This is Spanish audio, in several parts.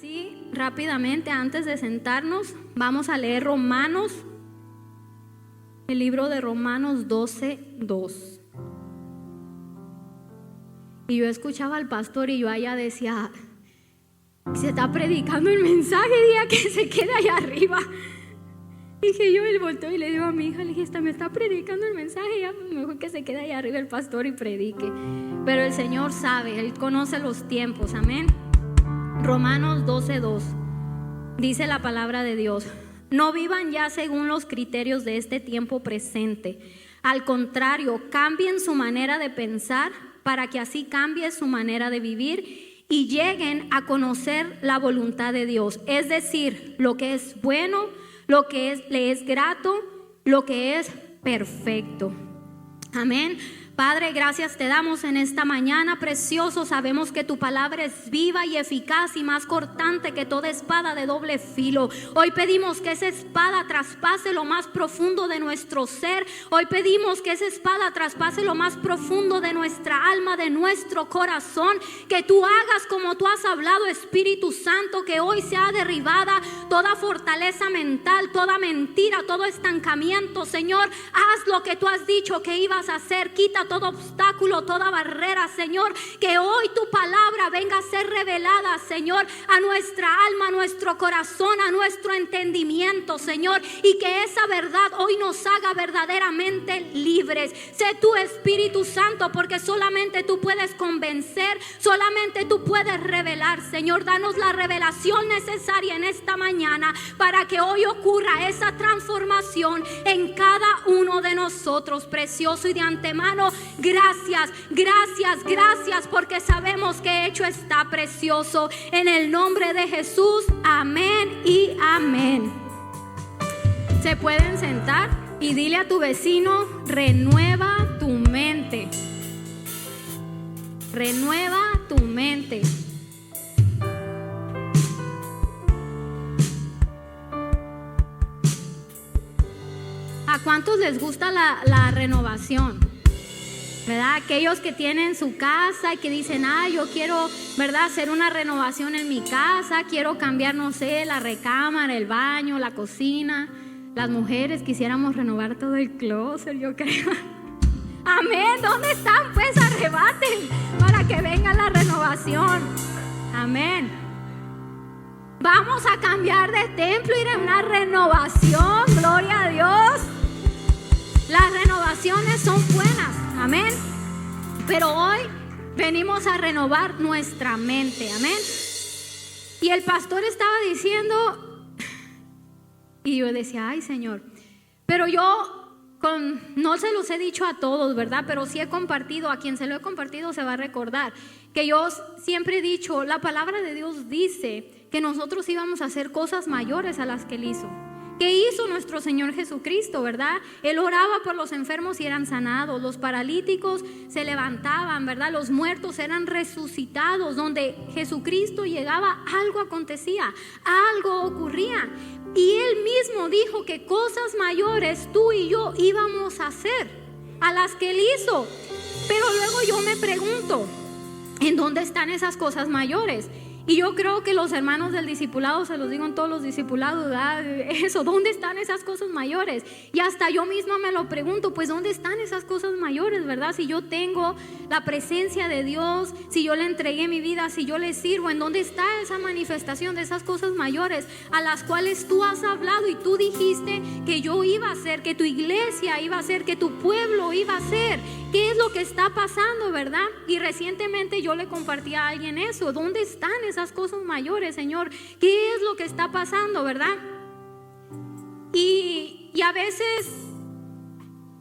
Sí, rápidamente, antes de sentarnos, vamos a leer Romanos, el libro de Romanos 12:2. Y yo escuchaba al pastor y yo allá decía, se está predicando el mensaje, diga que se quede allá arriba. Dije yo, él volteó y le digo a mi hija, le dije, me está predicando el mensaje, ya mejor que se quede allá arriba el pastor y predique. Pero el Señor sabe, Él conoce los tiempos, amén. Romanos 12:2 dice la palabra de Dios: no vivan ya según los criterios de este tiempo presente. Al contrario, cambien su manera de pensar para que así cambie su manera de vivir y lleguen a conocer la voluntad de Dios, es decir, lo que es bueno, lo que le es grato, lo que es perfecto. Amén. Padre, gracias te damos en esta mañana, precioso. Sabemos que tu palabra es viva y eficaz y más cortante que toda espada de doble filo. Hoy pedimos que esa espada traspase lo más profundo de nuestro ser. Hoy pedimos que esa espada traspase lo más profundo de nuestra alma, de nuestro corazón. Que tú hagas como tú has hablado, Espíritu Santo, que hoy sea derribada toda fortaleza mental, toda mentira, todo estancamiento. Señor, haz lo que tú has dicho que ibas a hacer. Quita todo obstáculo, toda barrera, Señor. Que hoy tu palabra venga a ser revelada, Señor, a nuestra alma, a nuestro corazón, a nuestro entendimiento, Señor. Y que esa verdad hoy nos haga verdaderamente libres. Sé tu Espíritu Santo, porque solamente tú puedes convencer, solamente tú puedes revelar, Señor. Danos la revelación necesaria en esta mañana para que hoy ocurra esa transformación en cada uno de nosotros, precioso. Y de antemano, gracias, gracias, gracias, porque sabemos que hecho está, precioso. En el nombre de Jesús, amén y amén. Se pueden sentar y dile a tu vecino: renueva tu mente. Renueva tu mente. ¿A cuántos les gusta la renovación? ¿Verdad? Aquellos que tienen su casa y que dicen, yo quiero, ¿verdad?, hacer una renovación en mi casa, quiero cambiar, no sé, la recámara, el baño, la cocina. Las mujeres quisiéramos renovar todo el closet, yo creo. Amén. ¿Dónde están? Pues arrebaten para que venga la renovación. Amén. Vamos a cambiar de templo, ir a una renovación. Gloria a Dios. Las renovaciones son buenas, amén. Pero hoy venimos a renovar nuestra mente, amén. Y el pastor estaba diciendo, y yo decía, ay, Señor. Pero yo no se los he dicho a todos, ¿verdad? Pero sí he compartido, a quien se lo he compartido se va a recordar, que yo siempre he dicho, la palabra de Dios dice que nosotros íbamos a hacer cosas mayores a las que Él hizo. ¿Qué hizo nuestro Señor Jesucristo, verdad? Él oraba por los enfermos y eran sanados, los paralíticos se levantaban, ¿verdad? Los muertos eran resucitados. Donde Jesucristo llegaba, algo acontecía, algo ocurría. Y Él mismo dijo que cosas mayores tú y yo íbamos a hacer, a las que Él hizo. Pero luego yo me pregunto, ¿en dónde están esas cosas mayores? Y yo creo que los hermanos del discipulado, se los digo en todos los discipulados, ¿verdad? Eso, ¿dónde están esas cosas mayores? Y hasta yo misma me lo pregunto, pues ¿dónde están esas cosas mayores, verdad? Si yo tengo la presencia de Dios, si yo le entregué mi vida, si yo le sirvo, ¿en dónde está esa manifestación de esas cosas mayores a las cuales tú has hablado y tú dijiste que yo iba a hacer, que tu iglesia iba a hacer, que tu pueblo iba a hacer? ¿Qué es lo que está pasando, verdad? Y recientemente yo le compartí a alguien eso. ¿Dónde están esas cosas mayores, Señor? ¿Qué es lo que está pasando, verdad? Y a veces,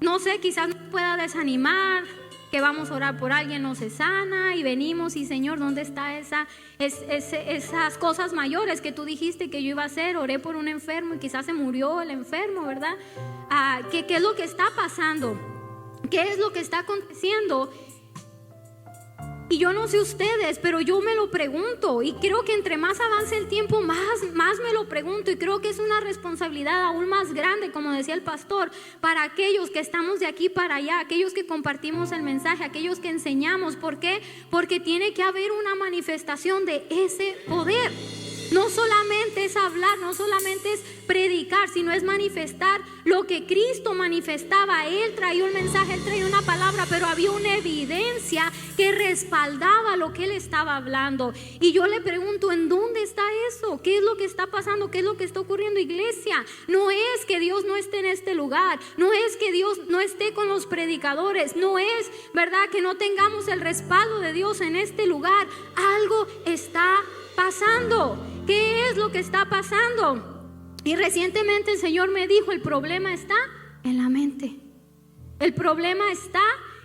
no sé, quizás nos pueda desanimar, que vamos a orar por alguien, no se sana, y venimos y Señor, ¿dónde está esas cosas mayores que tú dijiste que yo iba a hacer? Oré por un enfermo y quizás se murió el enfermo, ¿verdad? ¿Qué es lo que está pasando? ¿Qué es lo que está aconteciendo? Y yo no sé ustedes, pero yo me lo pregunto, y creo que entre más avance el tiempo, más me lo pregunto, y creo que es una responsabilidad aún más grande, como decía el pastor, para aquellos que estamos de aquí para allá, aquellos que compartimos el mensaje, aquellos que enseñamos. ¿Por qué? Porque tiene que haber una manifestación de ese poder. no solamente es hablar, no solamente es predicar, sino es manifestar lo que Cristo manifestaba. Él traía un mensaje, Él traía una palabra, pero había una evidencia que respaldaba lo que Él estaba hablando. Y yo le pregunto, ¿en dónde está eso? ¿Qué es lo que está pasando? ¿Qué es lo que está ocurriendo, iglesia? No es que Dios no esté en este lugar, no es que Dios no esté con los predicadores, no es, ¿verdad?, que no tengamos el respaldo de Dios en este lugar. Algo está pasando. ¿Qué es lo que está pasando? Y recientemente el Señor me dijo, el problema está en la mente. El problema está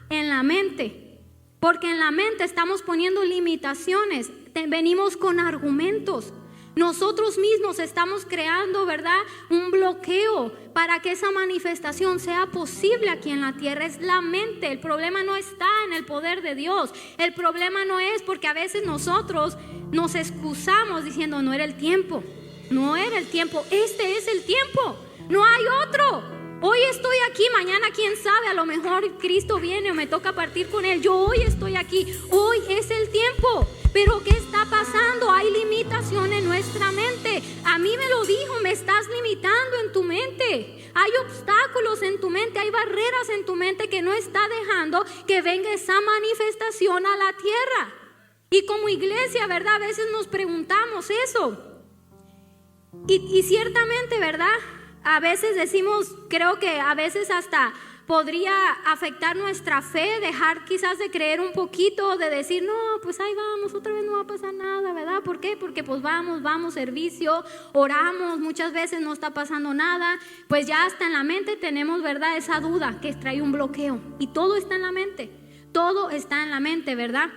en la mente. Porque en la mente estamos poniendo limitaciones, venimos con argumentos. Nosotros mismos estamos creando, ¿verdad?, un bloqueo para que esa manifestación sea posible aquí en la tierra. Es la mente. El problema no está en el poder de Dios. El problema no es porque a veces nosotros nos excusamos diciendo no era el tiempo. No era el tiempo. Este es el tiempo. No hay otro. Hoy estoy aquí, mañana quién sabe, a lo mejor Cristo viene o me toca partir con Él. Yo hoy estoy aquí. Hoy es el tiempo. Pero ¿qué está pasando? Hay limitación en nuestra mente. A mí me lo dijo, me estás limitando en tu mente. Hay obstáculos en tu mente, hay barreras en tu mente que no está dejando que venga esa manifestación a la tierra. Y como iglesia, ¿verdad?, a veces nos preguntamos eso. Y ciertamente, ¿verdad?, a veces decimos, creo que a veces hasta podría afectar nuestra fe, dejar quizás de creer un poquito, de decir, no, pues ahí vamos, otra vez no va a pasar nada, ¿verdad? ¿Por qué? Porque pues vamos, servicio, oramos, muchas veces no está pasando nada, pues ya hasta en la mente tenemos, ¿verdad?, esa duda que trae un bloqueo. Y todo está en la mente, todo está en la mente, ¿verdad?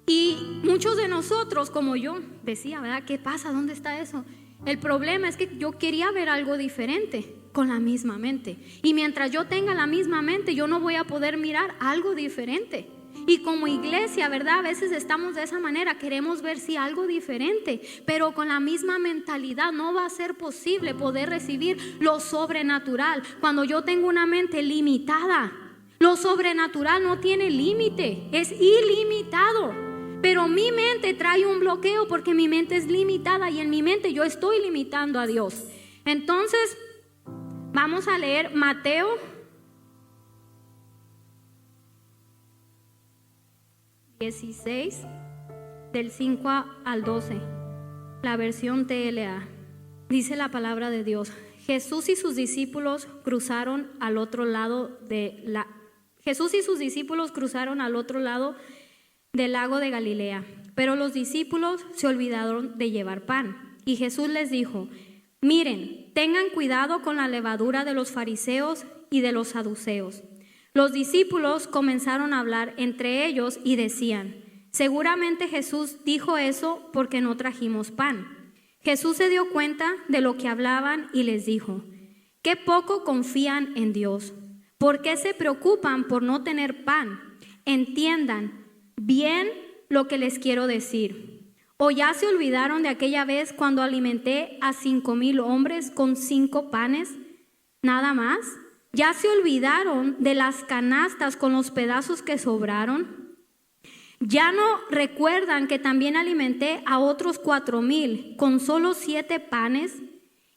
Y muchos de nosotros, como yo decía, ¿verdad?, ¿qué pasa? ¿Dónde está eso? El problema es que yo quería ver algo diferente con la misma mente. Y mientras yo tenga la misma mente, yo no voy a poder mirar algo diferente. Y como iglesia, ¿verdad?, a veces estamos de esa manera, queremos ver si algo diferente, pero con la misma mentalidad no va a ser posible poder recibir lo sobrenatural. Cuando yo tengo una mente limitada, lo sobrenatural no tiene límite, es ilimitado. Pero mi mente trae un bloqueo porque mi mente es limitada y en mi mente yo estoy limitando a Dios. Entonces, vamos a leer Mateo 16, del 5 al 12, la versión TLA. Dice la palabra de Dios: Jesús y sus discípulos cruzaron al otro lado del lago de Galilea, pero los discípulos se olvidaron de llevar pan. Y Jesús les dijo: miren, tengan cuidado con la levadura de los fariseos y de los saduceos. Los discípulos comenzaron a hablar entre ellos y decían: seguramente Jesús dijo eso porque no trajimos pan. Jesús se dio cuenta de lo que hablaban y les dijo: qué poco confían en Dios. ¿Por qué se preocupan por no tener pan? Entiendan bien lo que les quiero decir. ¿O ya se olvidaron de aquella vez cuando alimenté a 5,000 hombres con 5 panes? ¿Nada más? ¿Ya se olvidaron de las canastas con los pedazos que sobraron? ¿Ya no recuerdan que también alimenté a otros 4,000 con solo 7 panes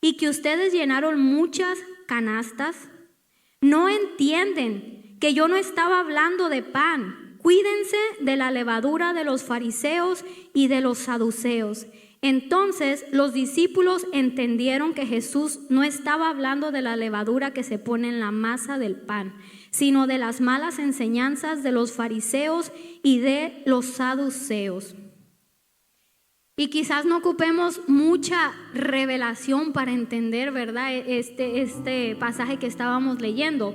y que ustedes llenaron muchas canastas? ¿No entienden que yo no estaba hablando de pan? Cuídense de la levadura de los fariseos y de los saduceos. Entonces los discípulos entendieron que Jesús no estaba hablando de la levadura que se pone en la masa del pan, sino de las malas enseñanzas de los fariseos y de los saduceos. Y quizás no ocupemos mucha revelación para entender, ¿verdad?, este pasaje que estábamos leyendo.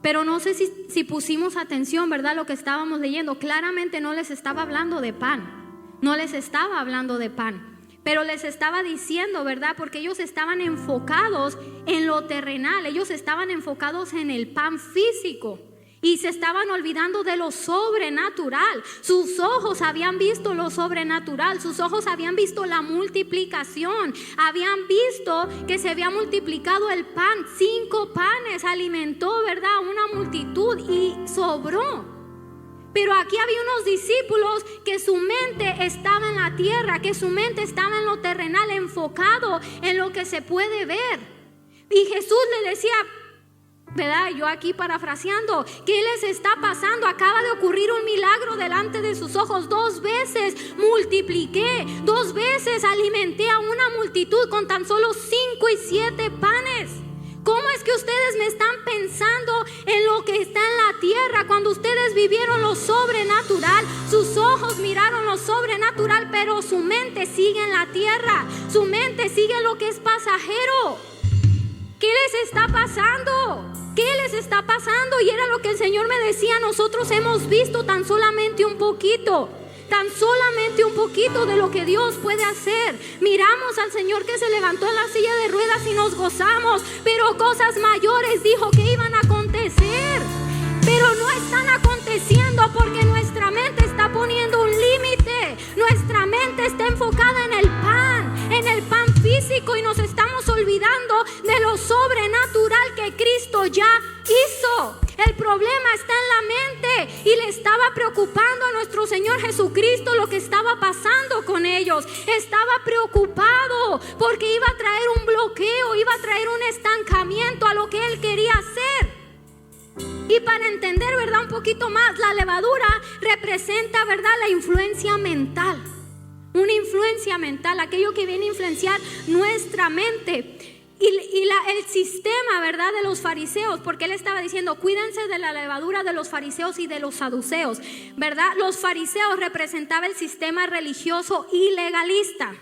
Pero no sé si pusimos atención, ¿verdad?, lo que estábamos leyendo. Claramente no les estaba hablando de pan. No les estaba hablando de pan. Pero les estaba diciendo, ¿verdad?, porque ellos estaban enfocados en lo terrenal. Ellos estaban enfocados en el pan físico. Y se estaban olvidando de lo sobrenatural. Sus ojos habían visto lo sobrenatural. Sus ojos habían visto la multiplicación. Habían visto que se había multiplicado el pan. 5 panes alimentó, ¿verdad?, una multitud y sobró. Pero aquí había unos discípulos que su mente estaba en la tierra, que su mente estaba en lo terrenal, enfocado en lo que se puede ver. Y Jesús le decía, ¿verdad? Yo aquí parafraseando, ¿qué les está pasando? Acaba de ocurrir un milagro delante de sus ojos. 2 veces multipliqué, 2 veces alimenté a una multitud con tan solo 5 y 7 panes. ¿Cómo es que ustedes me están pensando en lo que está en la tierra cuando ustedes vivieron lo sobrenatural? Sus ojos miraron lo sobrenatural, pero su mente sigue en la tierra. Su mente sigue en lo que es pasajero. ¿Qué les está pasando? ¿Qué les está pasando? Y era lo que el Señor me decía, nosotros hemos visto tan solamente un poquito de lo que Dios puede hacer. Miramos al Señor que se levantó en la silla de ruedas y nos gozamos, pero cosas mayores dijo que iban a acontecer, pero no están aconteciendo porque nuestra mente está poniendo un límite. Nuestra mente está enfocada en el pan físico, y nos estamos olvidando de lo sobrenatural que Cristo ya hizo. El problema está en la mente, y le estaba preocupando a nuestro Señor Jesucristo lo que estaba pasando con ellos. Estaba preocupado porque iba a traer un bloqueo, iba a traer un estancamiento a lo que Él quería hacer. Y para entender, ¿verdad?, un poquito más, la levadura representa, ¿verdad?, la influencia mental. Una influencia mental, aquello que viene a influenciar nuestra mente. El sistema, ¿verdad?, de los fariseos, porque él estaba diciendo, cuídense de la levadura de los fariseos y de los saduceos, ¿verdad? Los fariseos representaban el sistema religioso y legalista.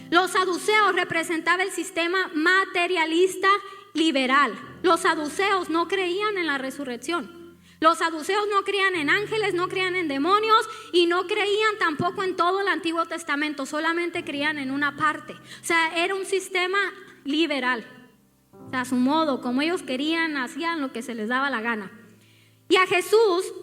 Los saduceos representaban el sistema materialista liberal. Los saduceos no creían en la resurrección. Los saduceos no creían en ángeles, no creían en demonios, y no creían tampoco en todo el Antiguo Testamento, solamente creían en una parte. O sea, era un sistema liberal. O sea, a su modo, como ellos querían, hacían lo que se les daba la gana. Y a Jesús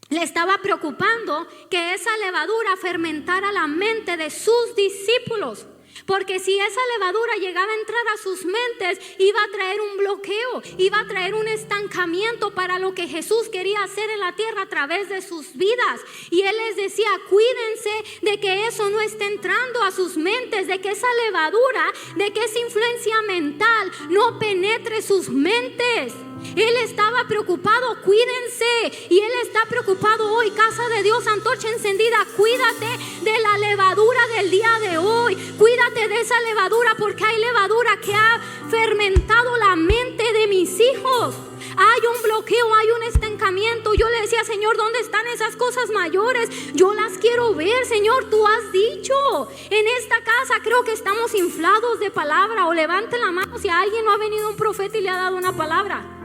le estaba preocupando que esa levadura fermentara la mente de sus discípulos. Porque si esa levadura llegaba a entrar a sus mentes, iba a traer un bloqueo, iba a traer un estancamiento para lo que Jesús quería hacer en la tierra a través de sus vidas. Y Él les decía, cuídense de que eso no esté entrando a sus mentes, de que esa levadura, de que esa influencia mental no penetre sus mentes. Él estaba preocupado, cuídense. Y Él está preocupado hoy, casa de Dios, antorcha encendida, cuídate de la levadura del día de hoy. Cuídate de esa levadura, porque hay levadura que ha fermentado la mente de mis hijos. Hay un bloqueo, hay un estancamiento. Yo le decía, Señor, ¿dónde están esas cosas mayores? Yo las quiero ver, Señor, tú has dicho. En esta casa creo que estamos inflados de palabra. O levante la mano si a alguien no ha venido un profeta y le ha dado una palabra.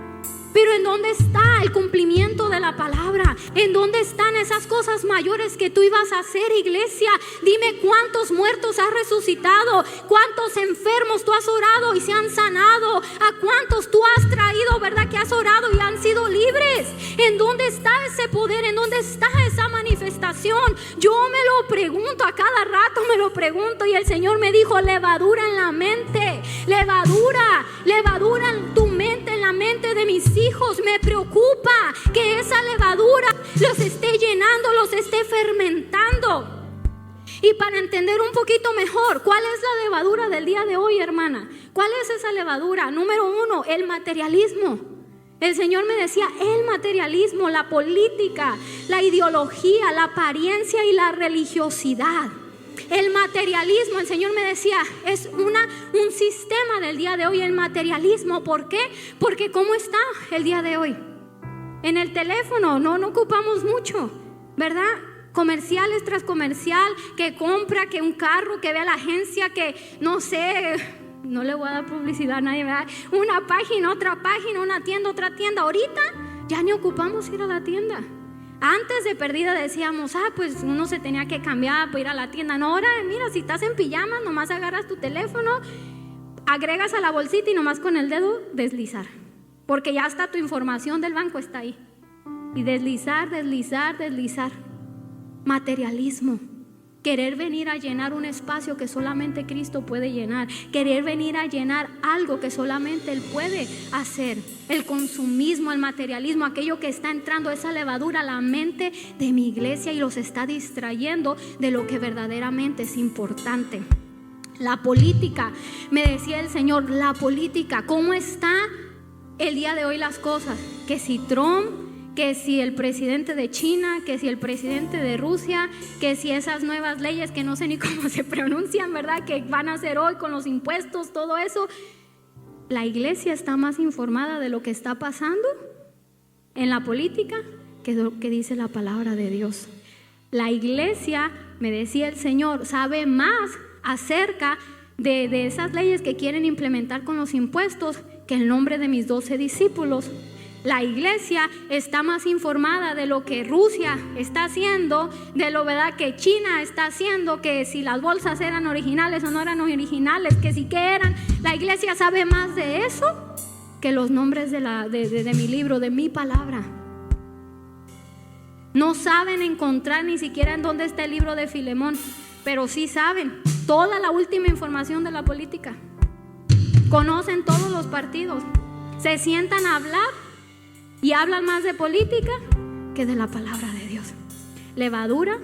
Pero ¿en dónde está el cumplimiento de la palabra? ¿En dónde están esas cosas mayores que tú ibas a hacer, iglesia? Dime, ¿cuántos muertos has resucitado? ¿Cuántos enfermos tú has orado y se han sanado? ¿A cuántos tú has traído, verdad, que has orado y han sido libres? ¿En dónde está ese poder? ¿En dónde está esa manifestación? Yo me lo pregunto, a cada rato me lo pregunto, y el Señor me dijo, levadura en la mente, levadura en tu mente, en la mente de mis hijos. Me preocupa que esa levadura los esté llenando, los esté fermentando. Y para entender un poquito mejor, ¿cuál es la levadura del día de hoy, hermana? ¿Cuál es esa levadura? Número 1, el materialismo. El Señor me decía, el materialismo, la política, la ideología, la apariencia y la religiosidad. El materialismo, el Señor me decía, es un sistema del día de hoy, el materialismo. ¿Por qué? Porque ¿cómo está el día de hoy? En el teléfono no ocupamos mucho, ¿verdad? Comerciales tras comercial, que compra, que un carro, que ve a la agencia, que no sé, no le voy a dar publicidad a nadie, ¿verdad? Una página, otra página, una tienda, otra tienda. Ahorita ya ni ocupamos ir a la tienda. Antes de perdida decíamos, pues uno se tenía que cambiar para ir a la tienda. No, ahora mira, si estás en pijamas, nomás agarras tu teléfono, agregas a la bolsita y nomás con el dedo deslizar, porque ya está tu información del banco, está ahí. Y deslizar. Materialismo. querer venir a llenar un espacio que solamente Cristo puede llenar, querer venir a llenar algo que solamente Él puede hacer. El consumismo, el materialismo, aquello que está entrando, esa levadura a la mente de mi iglesia y los está distrayendo de lo que verdaderamente es importante. La política, me decía el Señor, la política, ¿cómo está el día de hoy las cosas? Que si Trump, que si el presidente de China, que si el presidente de Rusia, que si esas nuevas leyes que no sé ni cómo se pronuncian, ¿verdad? Que van a hacer hoy con los impuestos, todo eso. La iglesia está más informada de lo que está pasando en la política que de lo que dice la palabra de Dios. La iglesia, me decía el Señor, sabe más acerca de esas leyes que quieren implementar con los impuestos que el nombre de mis 12 discípulos. La iglesia está más informada de lo que Rusia está haciendo, de lo verdad que China está haciendo, que si las bolsas eran originales o no eran originales, que si que eran. La iglesia sabe más de eso que los nombres de mi libro, de mi palabra. No saben encontrar ni siquiera en dónde está el libro de Filemón, pero sí saben toda la última información de la política. Conocen todos los partidos, se sientan a hablar y hablan más de política que de la palabra de Dios. Levadura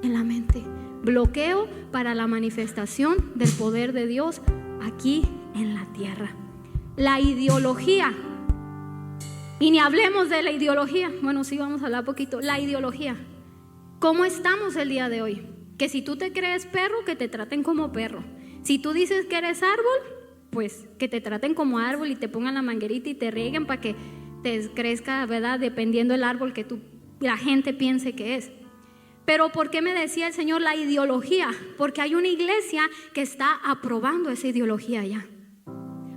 en la mente, bloqueo para la manifestación del poder de Dios aquí en la tierra. La ideología, y ni hablemos de la ideología, bueno, sí vamos a hablar poquito. La ideología, ¿cómo estamos el día de hoy? Que si tú te crees perro, que te traten como perro. Si tú dices que eres árbol, pues que te traten como árbol y te pongan la manguerita y te rieguen para que te crezca, ¿verdad? Dependiendo del árbol que la gente piense que es. Pero ¿por qué me decía el Señor la ideología? Porque hay una iglesia que está aprobando esa ideología ya.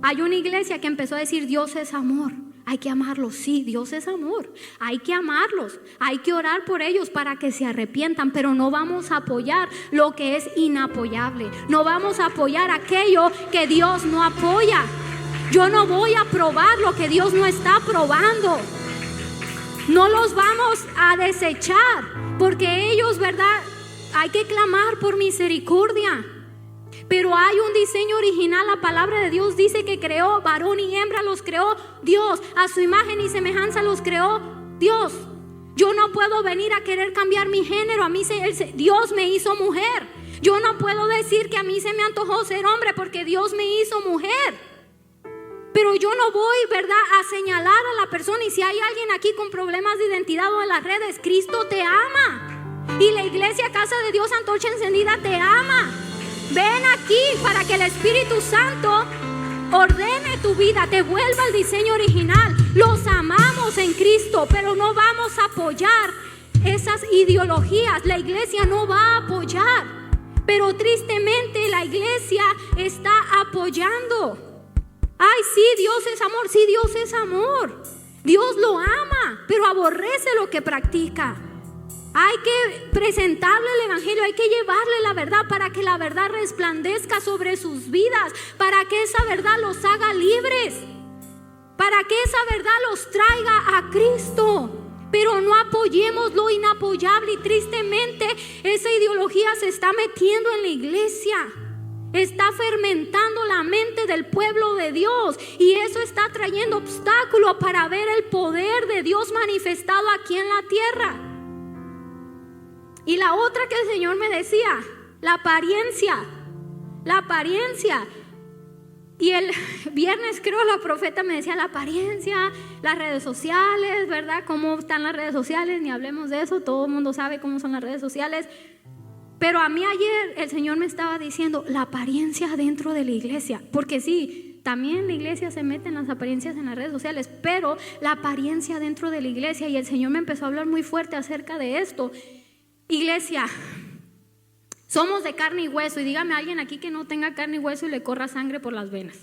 Hay una iglesia que empezó a decir: Dios es amor, hay que amarlos. Sí, Dios es amor, hay que amarlos, hay que orar por ellos para que se arrepientan, pero no vamos a apoyar lo que es inapoyable. No vamos a apoyar aquello que Dios no apoya. Yo no voy a aprobar lo que Dios no está aprobando. No los vamos a desechar, porque ellos, ¿verdad? Hay que clamar por misericordia. Pero hay un diseño original. La palabra de Dios dice que creó varón y hembra, los creó Dios. A su imagen y semejanza los creó Dios. Yo no puedo venir a querer cambiar mi género. A mí Dios me hizo mujer. Yo no puedo decir que a mí se me antojó ser hombre porque Dios me hizo mujer. Pero yo no voy, ¿verdad?, a señalar a la persona. Y si hay alguien aquí con problemas de identidad o en las redes, Cristo te ama. Y la iglesia Casa de Dios Antorcha Encendida te ama. Ven aquí para que el Espíritu Santo ordene tu vida, te vuelva al diseño original. Los amamos en Cristo, pero no vamos a apoyar esas ideologías. La iglesia no va a apoyar, pero tristemente la iglesia está apoyando. Ay, sí, Dios es amor, sí, Dios es amor. Dios lo ama, pero aborrece lo que practica. Hay que presentarle el evangelio, hay que llevarle la verdad para que la verdad resplandezca sobre sus vidas, para que esa verdad los haga libres, para que esa verdad los traiga a Cristo. Pero no apoyemos lo inapoyable, y tristemente esa ideología se está metiendo en la iglesia. Está fermentando la mente del pueblo de Dios, y eso está trayendo obstáculos para ver el poder de Dios manifestado aquí en la tierra. Y la otra que el Señor me decía, la apariencia. Y el viernes creo la profeta me decía la apariencia, las redes sociales, ¿verdad? ¿Cómo están las redes sociales? Ni hablemos de eso, todo el mundo sabe cómo son las redes sociales. Pero a mí ayer el Señor me estaba diciendo la apariencia dentro de la iglesia. Porque sí, también la iglesia se mete en las apariencias en las redes sociales, pero la apariencia dentro de la iglesia. Y el Señor me empezó a hablar muy fuerte acerca de esto. Iglesia, somos de carne y hueso. Y dígame a alguien aquí que no tenga carne y hueso y le corra sangre por las venas.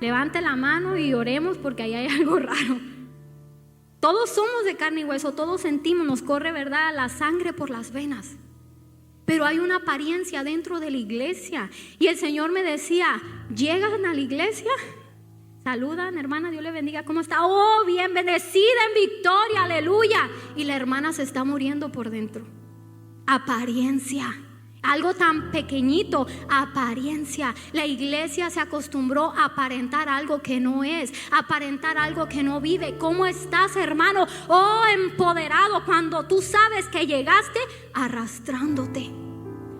Levante la mano y oremos, porque ahí hay algo raro. Todos somos de carne y hueso, todos sentimos, nos corre, ¿verdad?, la sangre por las venas. Pero hay una apariencia dentro de la iglesia. Y el Señor me decía: llegan a la iglesia, saludan, hermana, Dios le bendiga, ¿cómo está? Oh, bien, bendecida en victoria, aleluya. Y la hermana se está muriendo por dentro. Apariencia. Algo tan pequeñito, apariencia. La iglesia se acostumbró a aparentar algo que no es, aparentar algo que no vive. ¿Cómo estás, hermano? Oh, empoderado, cuando tú sabes que llegaste arrastrándote.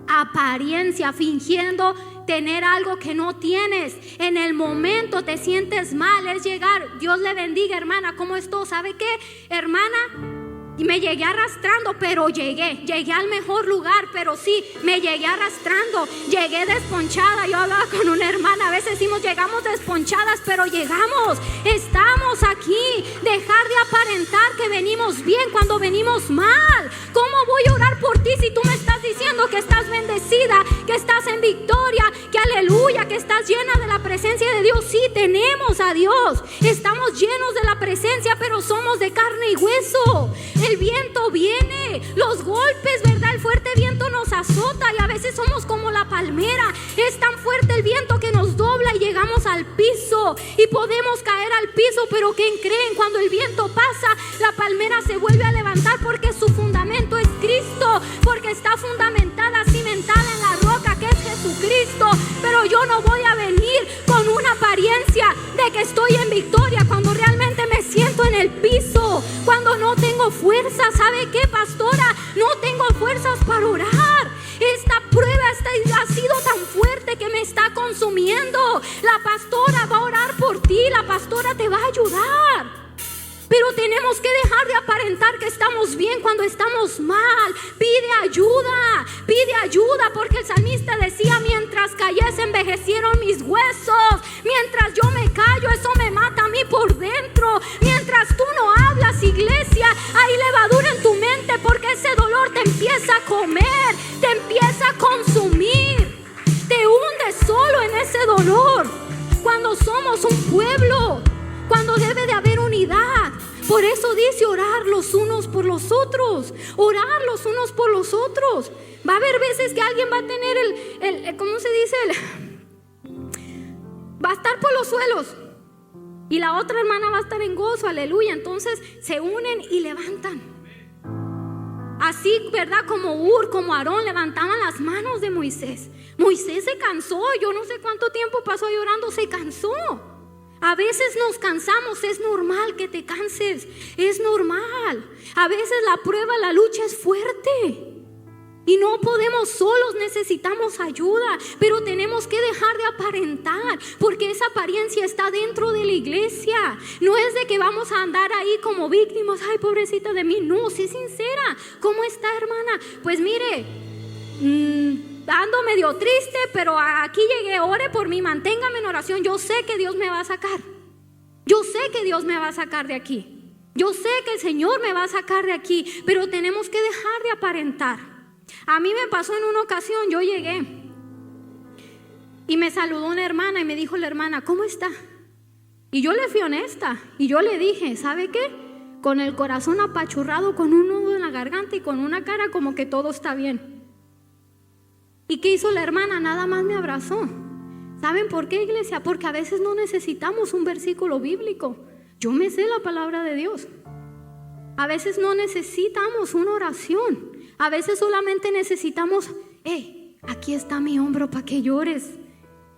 Apariencia, fingiendo tener algo que no tienes. En el momento te sientes mal, es llegar. Dios le bendiga, hermana. ¿Cómo estoy? ¿Sabe qué, hermana? Y me llegué arrastrando, pero llegué al mejor lugar, pero sí, me llegué arrastrando, llegué desponchada. Yo hablaba con una hermana, a veces decimos llegamos desponchadas, pero llegamos, estamos aquí. Dejar de aparentar que venimos bien cuando venimos mal. ¿Cómo voy a orar por ti si tú me estás diciendo que estás bendecida, que estás en victoria, que aleluya, que estás llena de la presencia de Dios? Sí, tenemos a Dios, estamos llenos de la presencia, pero somos de carne y hueso. El viento viene, los golpes, ¿verdad? El fuerte viento nos azota y a veces somos como la palmera. Es tan fuerte el viento que nos dobla y llegamos al piso y podemos caer al piso. Pero ¿quién creen? Cuando el viento pasa, la palmera se vuelve a levantar porque su fundamento es Cristo, porque está fundamentada, cimentada en la roca que es Jesucristo. Pero yo no voy a venir con una apariencia de que estoy en victoria cuando realmente me siento en el piso, cuando no tengo fuerza. ¿Sabe qué, pastora? No tengo fuerzas para orar. Esta prueba ha sido tan fuerte que me está consumiendo. La pastora va a orar por ti, la pastora te va a ayudar. Pero tenemos que dejar de aparentar que estamos bien cuando estamos mal. Pide ayuda, porque el salmista decía: mientras callé se envejecieron mis huesos. Mientras yo me callo, eso me mata a mí por dentro. Mientras tú no hablas, iglesia, hay levadura en tu mente, porque ese dolor te empieza a comer, te empieza a consumir, te hundes solo en ese dolor. Cuando somos un pueblo, cuando debe de haber unidad. Por eso dice orar los unos por los otros. Orar los unos por los otros. Va a haber veces que alguien va a tener ¿cómo se dice? Va a estar por los suelos y la otra hermana va a estar en gozo, aleluya. Entonces se unen y levantan. Así, ¿verdad? Como como Aarón levantaban las manos de Moisés. Moisés se cansó, yo no sé cuánto tiempo pasó llorando, se cansó. A veces nos cansamos, es normal que te canses, es normal. A veces la prueba, la lucha es fuerte y no podemos solos, necesitamos ayuda. Pero tenemos que dejar de aparentar, porque esa apariencia está dentro de la iglesia. No es de que vamos a andar ahí como víctimas, ay, pobrecita de mí. No, sé sincera. ¿Cómo está, hermana? Pues mire, ando medio triste, pero aquí llegué. Ore por mí, manténgame en oración. Yo sé que Dios me va a sacar. Yo sé que Dios me va a sacar de aquí. Yo sé que el Señor me va a sacar de aquí. Pero tenemos que dejar de aparentar. A mí me pasó en una ocasión, yo llegué y me saludó una hermana y me dijo la hermana: ¿cómo está? Y yo le fui honesta y yo le dije: ¿sabe qué? Con el corazón apachurrado, con un nudo en la garganta y con una cara como que todo está bien. ¿Y qué hizo la hermana? Nada más me abrazó. ¿Saben por qué, iglesia? Porque a veces no necesitamos un versículo bíblico. Yo me sé la palabra de Dios. A veces no necesitamos una oración. A veces solamente necesitamos: aquí está mi hombro para que llores.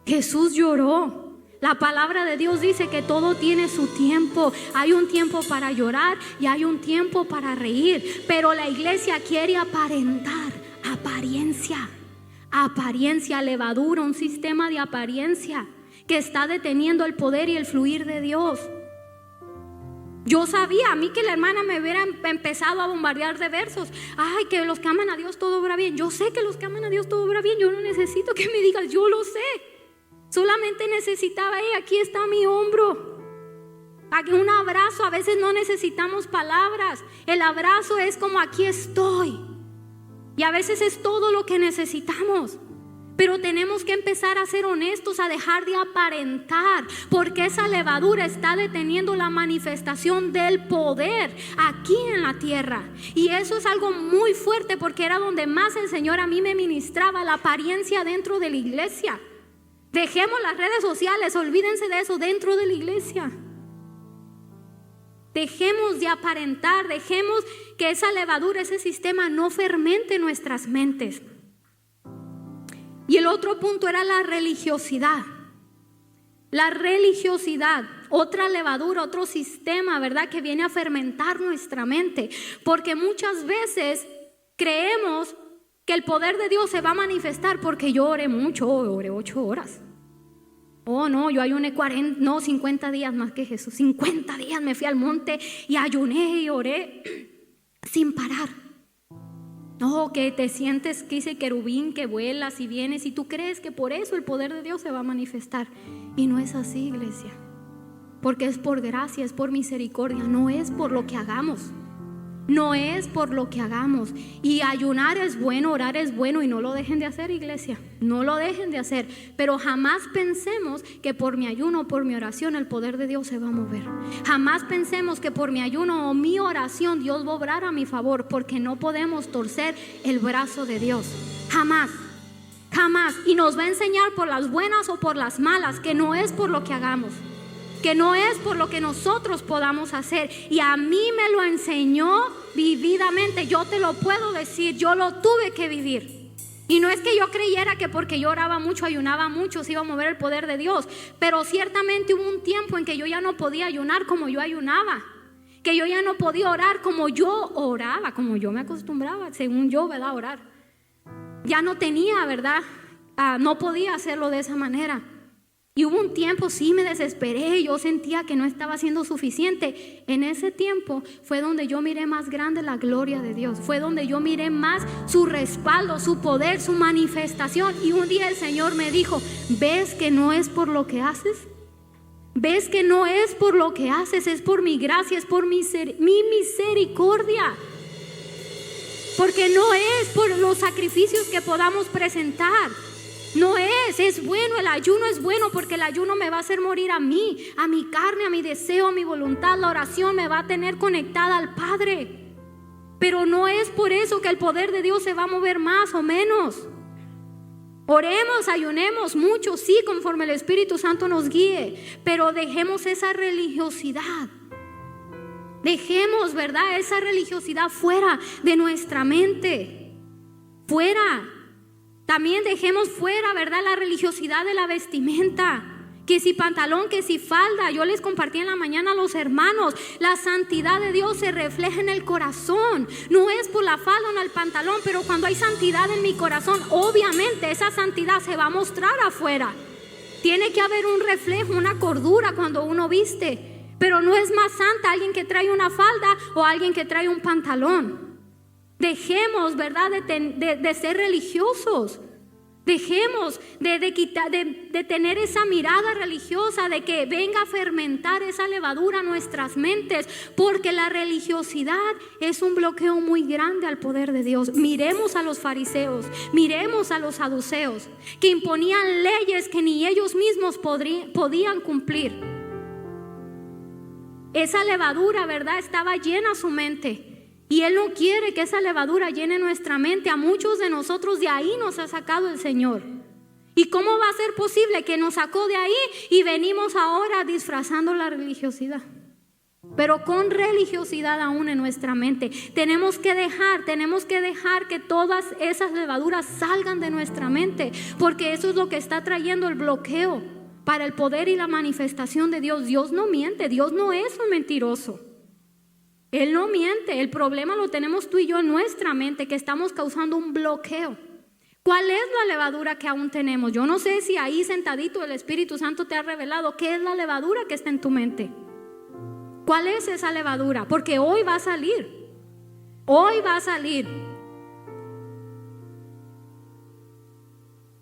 Jesús lloró. La palabra de Dios dice que todo tiene su tiempo. Hay un tiempo para llorar y hay un tiempo para reír. Pero la iglesia quiere aparentar, apariencia, levadura, un sistema de apariencia que está deteniendo el poder y el fluir de Dios. Yo sabía, a mí que la hermana me hubiera empezado a bombardear de versos. Ay, que los que aman a Dios todo obra bien. Yo sé que los que aman a Dios todo obra bien. Yo no necesito que me digas, yo lo sé. Solamente necesitaba: aquí está mi hombro. Un abrazo. A veces no necesitamos palabras. El abrazo es como: aquí estoy. Y a veces es todo lo que necesitamos. Pero tenemos que empezar a ser honestos, a dejar de aparentar, porque esa levadura está deteniendo la manifestación del poder aquí en la tierra. Y eso es algo muy fuerte, porque era donde más el Señor a mí me ministraba, la apariencia dentro de la iglesia. Dejemos las redes sociales, olvídense de eso, dentro de la iglesia. Dejemos de aparentar, dejemos que esa levadura, ese sistema no fermente nuestras mentes. Y el otro punto era la religiosidad. La religiosidad, otra levadura, otro sistema, ¿verdad? Que viene a fermentar nuestra mente. Porque muchas veces creemos que el poder de Dios se va a manifestar porque yo oré mucho, oré 8 horas. Oh, no, yo ayuné 50 días más que Jesús. 50 días me fui al monte y ayuné y oré sin parar. No, que te sientes, que dice querubín, que vuelas y vienes y tú crees que por eso el poder de Dios se va a manifestar. Y no es así, iglesia. Porque es por gracia, es por misericordia, no es por lo que hagamos. No es por lo que hagamos. Y ayunar es bueno, orar es bueno, y no lo dejen de hacer, iglesia. No lo dejen de hacer. Pero jamás pensemos que por mi ayuno o por mi oración el poder de Dios se va a mover. Jamás pensemos que por mi ayuno o mi oración Dios va a obrar a mi favor, porque no podemos torcer el brazo de Dios. Jamás. Jamás. Y nos va a enseñar por las buenas o por las malas que no es por lo que hagamos, que no es por lo que nosotros podamos hacer. Y a mí me lo enseñó vividamente. Yo te lo puedo decir, yo lo tuve que vivir. Y no es que yo creyera que porque yo oraba mucho, ayunaba mucho, se iba a mover el poder de Dios. Pero ciertamente hubo un tiempo en que yo ya no podía ayunar como yo ayunaba, que yo ya no podía orar como yo oraba, como yo me acostumbraba, según yo, ¿verdad? Orar. Ya no tenía, ¿verdad? No podía hacerlo de esa manera. Y hubo un tiempo, sí me desesperé, yo sentía que no estaba siendo suficiente. En ese tiempo fue donde yo miré más grande la gloria de Dios. Fue donde yo miré más su respaldo, su poder, su manifestación. Y un día el Señor me dijo: ¿ves que no es por lo que haces? ¿Ves que no es por lo que haces? Es por mi gracia, es por mi misericordia. Porque no es por los sacrificios que podamos presentar. No es bueno, el ayuno es bueno porque el ayuno me va a hacer morir a mí, a mi carne, a mi deseo, a mi voluntad. La oración me va a tener conectada al Padre. Pero no es por eso que el poder de Dios se va a mover más o menos. Oremos, ayunemos mucho, sí, conforme el Espíritu Santo nos guíe, pero dejemos esa religiosidad. Dejemos, ¿verdad?, esa religiosidad fuera de nuestra mente. Fuera. También dejemos fuera, ¿verdad?, la religiosidad de la vestimenta. Que si pantalón, que si falda. Yo les compartí en la mañana a los hermanos, la santidad de Dios se refleja en el corazón. No es por la falda o en el pantalón, pero cuando hay santidad en mi corazón, obviamente esa santidad se va a mostrar afuera. Tiene que haber un reflejo, una cordura cuando uno viste. Pero no es más santa alguien que trae una falda o alguien que trae un pantalón. Dejemos, ¿verdad?, de ser religiosos. Dejemos de tener esa mirada religiosa, de que venga a fermentar esa levadura en nuestras mentes, porque la religiosidad es un bloqueo muy grande al poder de Dios. Miremos a los fariseos, miremos a los saduceos, que imponían leyes que ni ellos mismos podían cumplir. Esa levadura, ¿verdad?, estaba llena su mente. Y Él no quiere que esa levadura llene nuestra mente. A muchos de nosotros de ahí nos ha sacado el Señor. ¿Y cómo va a ser posible que nos sacó de ahí y venimos ahora disfrazando la religiosidad? Pero con religiosidad aún en nuestra mente. Tenemos que dejar que todas esas levaduras salgan de nuestra mente, porque eso es lo que está trayendo el bloqueo para el poder y la manifestación de Dios. Dios no miente, Dios no es un mentiroso. Él no miente. El problema lo tenemos tú y yo en nuestra mente, que estamos causando un bloqueo. ¿Cuál es la levadura que aún tenemos? Yo no sé si ahí sentadito el Espíritu Santo te ha revelado qué es la levadura que está en tu mente. ¿Cuál es esa levadura? Porque hoy va a salir. Hoy va a salir.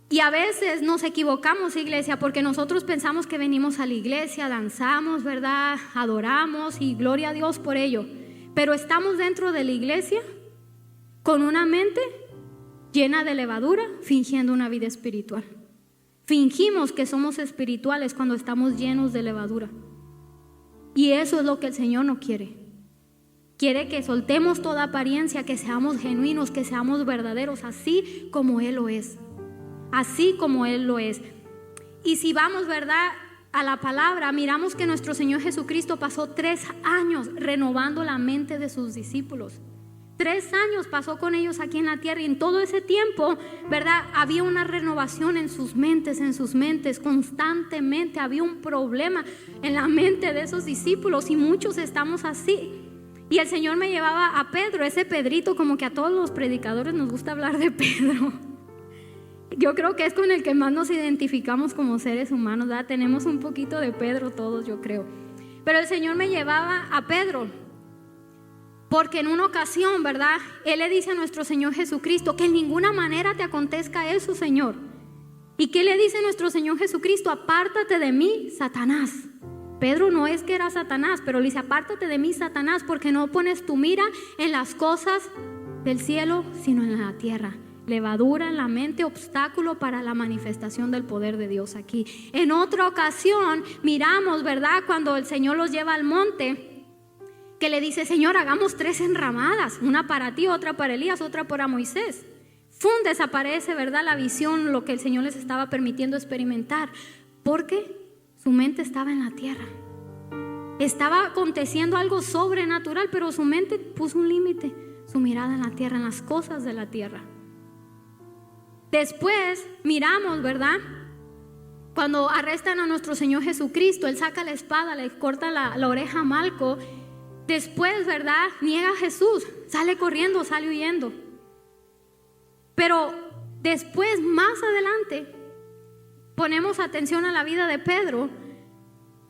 Y a veces nos equivocamos, iglesia, porque nosotros pensamos que venimos a la iglesia, danzamos, ¿verdad?, adoramos y gloria a Dios por ello. Pero estamos dentro de la iglesia con una mente llena de levadura, fingiendo una vida espiritual. Fingimos que somos espirituales cuando estamos llenos de levadura. Y eso es lo que el Señor no quiere. Quiere que soltemos toda apariencia, que seamos genuinos, que seamos verdaderos, así como Él lo es. Así como Él lo es. Y si vamos, ¿verdad?, a la palabra, miramos que nuestro Señor Jesucristo pasó 3 años renovando la mente de sus discípulos. 3 años pasó con ellos aquí en la tierra, y en todo ese tiempo, ¿verdad?, había una renovación en sus mentes, constantemente había un problema en la mente de esos discípulos, y muchos estamos así. Y el Señor me llevaba a Pedro, ese Pedrito, como que a todos los predicadores nos gusta hablar de Pedro. Yo creo que es con el que más nos identificamos como seres humanos, ¿verdad? Tenemos un poquito de Pedro todos, yo creo. Pero el Señor me llevaba a Pedro, porque en una ocasión, ¿verdad?, Él le dice a nuestro Señor Jesucristo que en ninguna manera te acontezca eso, Señor. ¿Y qué le dice nuestro Señor Jesucristo? Apártate de mí, Satanás. Pedro no es que era Satanás, pero le dice: apártate de mí, Satanás, porque no pones tu mira en las cosas del cielo, sino en la tierra. Levadura en la mente, obstáculo para la manifestación del poder de Dios aquí. En otra ocasión miramos, ¿verdad?, cuando el Señor los lleva al monte, que le dice: Señor, hagamos 3 enramadas, una para ti, otra para Elías, otra para Moisés. Desaparece, ¿verdad?, la visión, lo que el Señor les estaba permitiendo experimentar, porque su mente estaba en la tierra. Estaba aconteciendo algo sobrenatural, pero su mente puso un límite, su mirada en la tierra, en las cosas de la tierra. Después miramos, ¿verdad?, cuando arrestan a nuestro Señor Jesucristo, Él saca la espada, le corta la oreja a Malco. Después, ¿verdad?, niega a Jesús, sale corriendo, sale huyendo. Pero después, más adelante, ponemos atención a la vida de Pedro.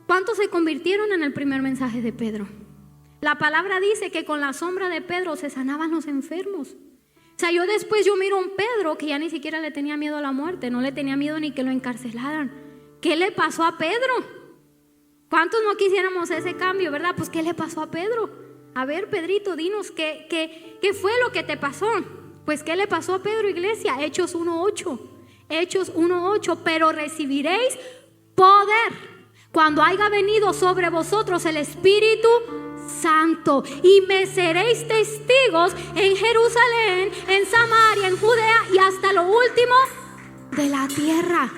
¿Cuántos se convirtieron en el primer mensaje de Pedro? La palabra dice que con la sombra de Pedro se sanaban los enfermos. O sea, yo miro a un Pedro que ya ni siquiera le tenía miedo a la muerte, no le tenía miedo ni que lo encarcelaran. ¿Qué le pasó a Pedro? ¿Cuántos no quisiéramos ese cambio, verdad? Pues ¿qué le pasó a Pedro? A ver, Pedrito, dinos, ¿qué fue lo que te pasó? Pues ¿qué le pasó a Pedro, iglesia? Hechos 1:8. Hechos 1:8. Pero recibiréis poder cuando haya venido sobre vosotros el Espíritu Santo, y me seréis testigos en Jerusalén, en Samaria, en Judea y hasta lo último de la tierra.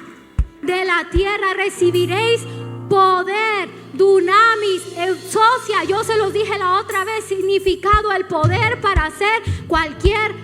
De la tierra recibiréis poder, dunamis, exousia. Yo se los dije la otra vez, significado: el poder para hacer cualquier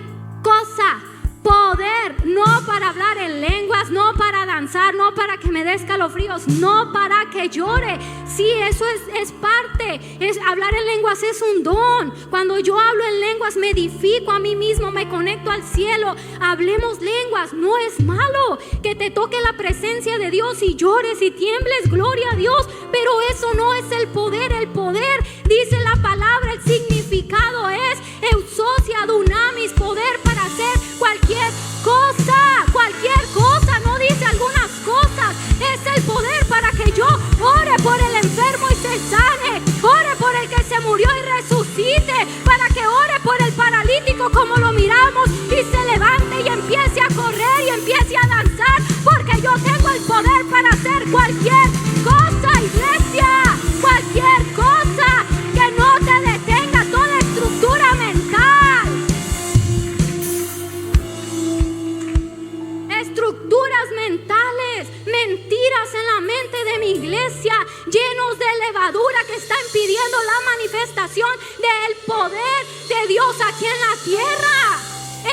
cosa. Poder, no para hablar en lenguas, no para danzar, no para que me dé escalofríos, no para que llore. Sí, eso es parte. Hablar en lenguas es un don. Cuando yo hablo en lenguas me edifico a mí mismo, me conecto al cielo. Hablemos lenguas, no es malo. Que te toque la presencia de Dios y llores y tiembles, gloria a Dios. Pero eso no es el poder. El poder, dice la palabra, el significado es exousia, dunamis, poder para hacer cualquier cosa, no dice algunas cosas. Es el poder para que yo ore por el enfermo y se sane, ore por el que se murió y resucite, para que ore por el paralítico como lo miramos y se levante y empiece a correr y empiece a danzar, porque yo tengo el poder para hacer cualquier cosa, iglesia, cualquier cosa. Que no te detenga toda estructura mental, estructuras mentales, mentiras en la mente de mi iglesia, llenos de levadura que está impidiendo la manifestación del poder de Dios aquí en la tierra.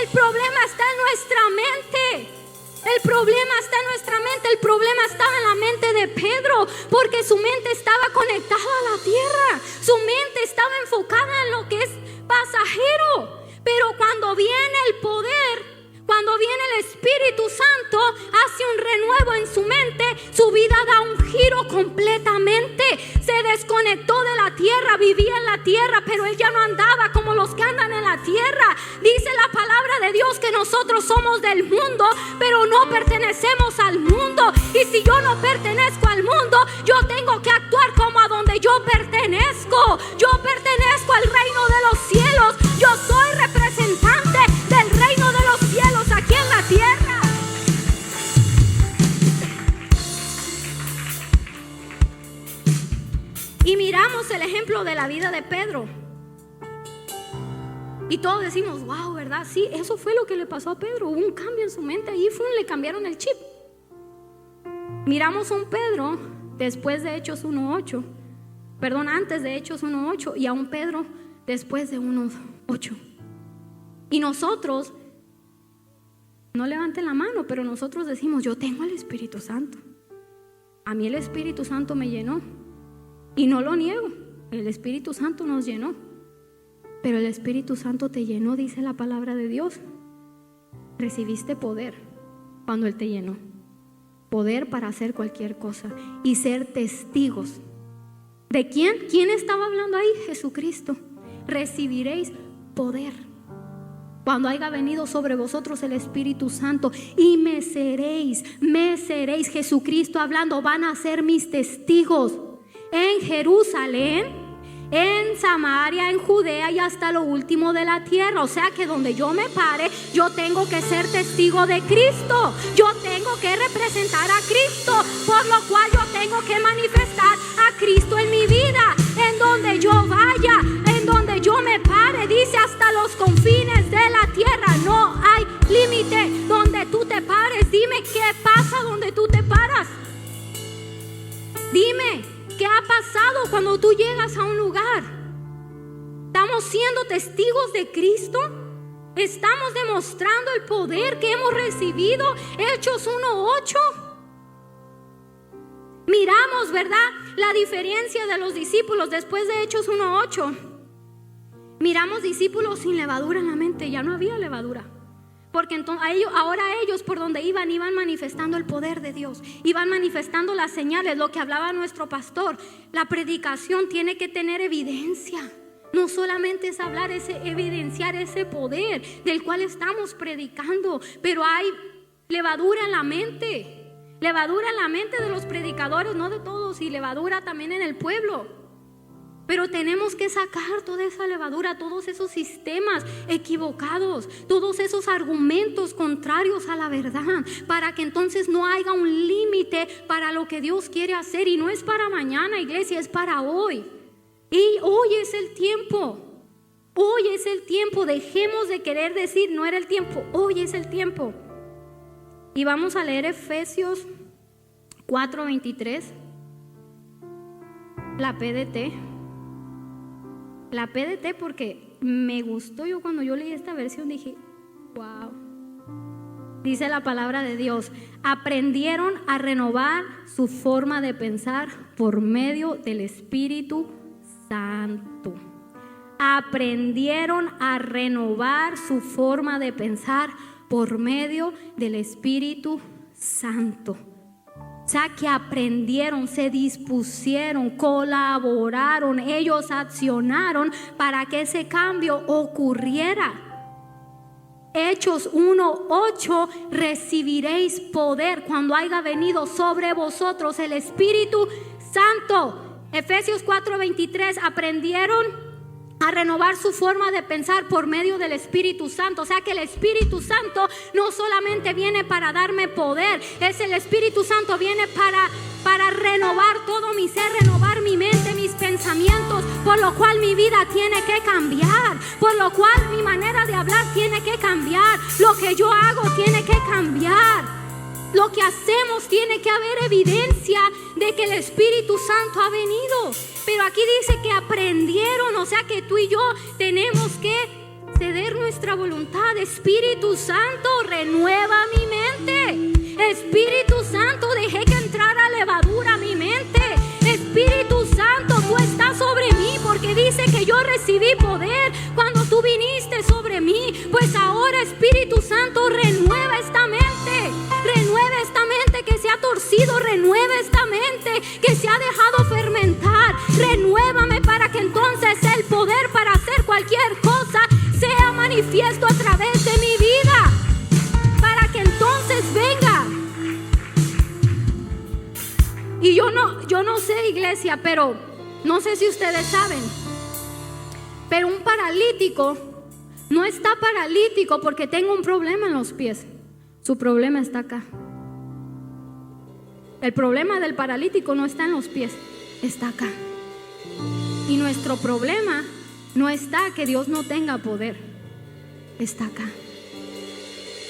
El problema está en nuestra mente. El problema está en nuestra mente. El problema estaba en la mente de Pedro, porque su mente estaba conectada a la tierra. Su mente estaba enfocada en lo que es pasajero. Pero cuando viene el poder, cuando viene el Espíritu Santo, hace un renuevo en su mente, su vida da un giro completamente. Se desconectó de la tierra, vivía en la tierra, pero él ya no andaba como los que andan en la tierra. Dice la palabra de Dios que nosotros somos del mundo, pero no pertenecemos al mundo. Y si yo no pertenezco al mundo, yo tengo que actuar como a donde yo pertenezco. Yo pertenezco al reino de los cielos. Yo soy representante del reino de los cielos aquí en la tierra. Y miramos el ejemplo de la vida de Pedro. Y todos decimos, wow, ¿verdad? Sí, eso fue lo que le pasó a Pedro. Hubo un cambio en su mente. Ahí le cambiaron el chip. Miramos a un Pedro después de Hechos 1:8. Perdón, antes de Hechos 1:8. Y a un Pedro después de 1:8. Y nosotros, no levanten la mano, pero nosotros decimos: yo tengo el Espíritu Santo. A mí el Espíritu Santo me llenó. Y no lo niego, el Espíritu Santo nos llenó. Pero el Espíritu Santo te llenó, dice la palabra de Dios. Recibiste poder cuando Él te llenó. Poder para hacer cualquier cosa y ser testigos. ¿De quién? ¿Quién estaba hablando ahí? Jesucristo. Recibiréis poder cuando haya venido sobre vosotros el Espíritu Santo, y me seréis. Jesucristo hablando: van a ser mis testigos en Jerusalén, en Samaria, en Judea y hasta lo último de la tierra. O sea que donde yo me pare, yo tengo que ser testigo de Cristo. Yo tengo que representar a Cristo, por lo cual yo tengo que manifestar a Cristo en mi vida. En donde yo vaya, en donde yo me pare, dice hasta los confines de la tierra. No hay límite donde tú te pares. Dime qué pasa donde tú te paras. Dime qué ha pasado cuando tú llegas a un lugar. ¿Estamos siendo testigos de Cristo? ¿Estamos demostrando el poder que hemos recibido? Hechos 1:8. Miramos, ¿verdad?, la diferencia de los discípulos después de Hechos 1:8. Miramos discípulos sin levadura en la mente. Ya no había levadura, porque entonces ahora ellos por donde iban manifestando el poder de Dios, iban manifestando las señales. Lo que hablaba nuestro pastor, la predicación tiene que tener evidencia. No solamente es hablar, es evidenciar ese poder del cual estamos predicando. Pero hay levadura en la mente. Levadura en la mente de los predicadores, no de todos, y levadura también en el pueblo. Pero tenemos que sacar toda esa levadura, todos esos sistemas equivocados, todos esos argumentos contrarios a la verdad, para que entonces no haya un límite para lo que Dios quiere hacer. Y no es para mañana, iglesia, es para hoy. Y hoy es el tiempo. Hoy es el tiempo. Dejemos de querer decir no era el tiempo. Hoy es el tiempo. Y vamos a leer Efesios 4:23. La PDT. La PDT, porque me gustó. Yo cuando yo leí esta versión dije: wow. Dice la palabra de Dios: aprendieron a renovar su forma de pensar por medio del Espíritu Santo. Aprendieron a renovar su forma de pensar por medio del Espíritu Santo. O sea que aprendieron, se dispusieron, colaboraron, ellos accionaron para que ese cambio ocurriera. Hechos 1:8: recibiréis poder cuando haya venido sobre vosotros el Espíritu Santo. Efesios 4:23: aprendieron a renovar su forma de pensar por medio del Espíritu Santo. O sea que el Espíritu Santo no solamente viene para darme poder, es el Espíritu Santo viene para renovar todo mi ser, renovar mi mente, mis pensamientos, por lo cual mi vida tiene que cambiar, por lo cual mi manera de hablar tiene que cambiar, lo que yo hago tiene que cambiar. Lo que hacemos tiene que haber evidencia de que el Espíritu Santo ha venido. Pero aquí dice que aprendieron, o sea que tú y yo tenemos que ceder nuestra voluntad. Espíritu Santo, renueva mi mente. Espíritu Santo, dejé que entrara levadura a mi mente. Espíritu Santo, tú estás sobre mí, porque dice que yo recibí poder cuando tú viniste sobre mí. Pues ahora, Espíritu Santo, renueva esta mente. Renueva esta mente que se ha torcido. Renueva esta mente que se ha dejado fermentar. Renuévame para que entonces el poder para hacer cualquier cosa sea manifiesto a través de mi vida. Para que entonces venga. Y yo no sé, iglesia, pero no sé si ustedes saben, pero un paralítico no está paralítico porque tenga un problema en los pies. Su problema está acá. El problema del paralítico no está en los pies, está acá. Y nuestro problema no está que Dios no tenga poder, está acá.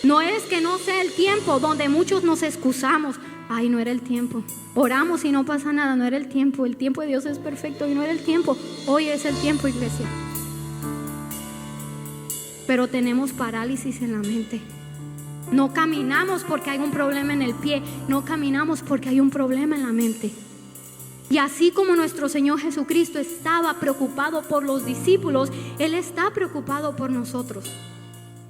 No es que no sea el tiempo, donde muchos nos excusamos. Ay, no era el tiempo. Oramos y no pasa nada, no era el tiempo. El tiempo de Dios es perfecto y no era el tiempo. Hoy es el tiempo, iglesia. pero tenemos parálisis en la mente. No caminamos porque hay un problema en el pie, no caminamos porque hay un problema en la mente. Y así como nuestro Señor Jesucristo estaba preocupado por los discípulos, Él está preocupado por nosotros.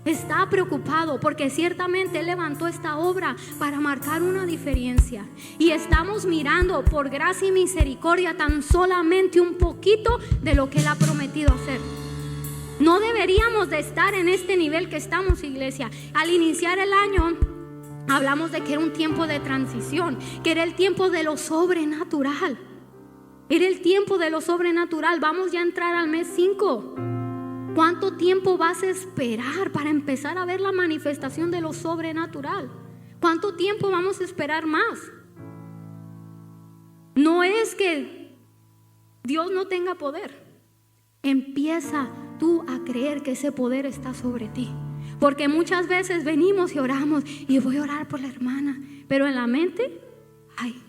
Está preocupado porque ciertamente Él levantó esta obra para marcar una diferencia. Y estamos mirando por gracia y misericordia tan solamente un poquito de lo que Él ha prometido hacer. No deberíamos de estar en este nivel que estamos, iglesia. Al iniciar el año hablamos de que era un tiempo de transición, que era el tiempo de lo sobrenatural. Era el tiempo de lo sobrenatural. Vamos ya a entrar al mes 5. ¿Cuánto tiempo vas a esperar para empezar a ver la manifestación de lo sobrenatural? ¿Cuánto tiempo vamos a esperar más? No es que Dios no tenga poder. Empieza tú a creer que ese poder está sobre ti. Porque muchas veces venimos y oramos y voy a orar por la hermana, pero en la mente, ay,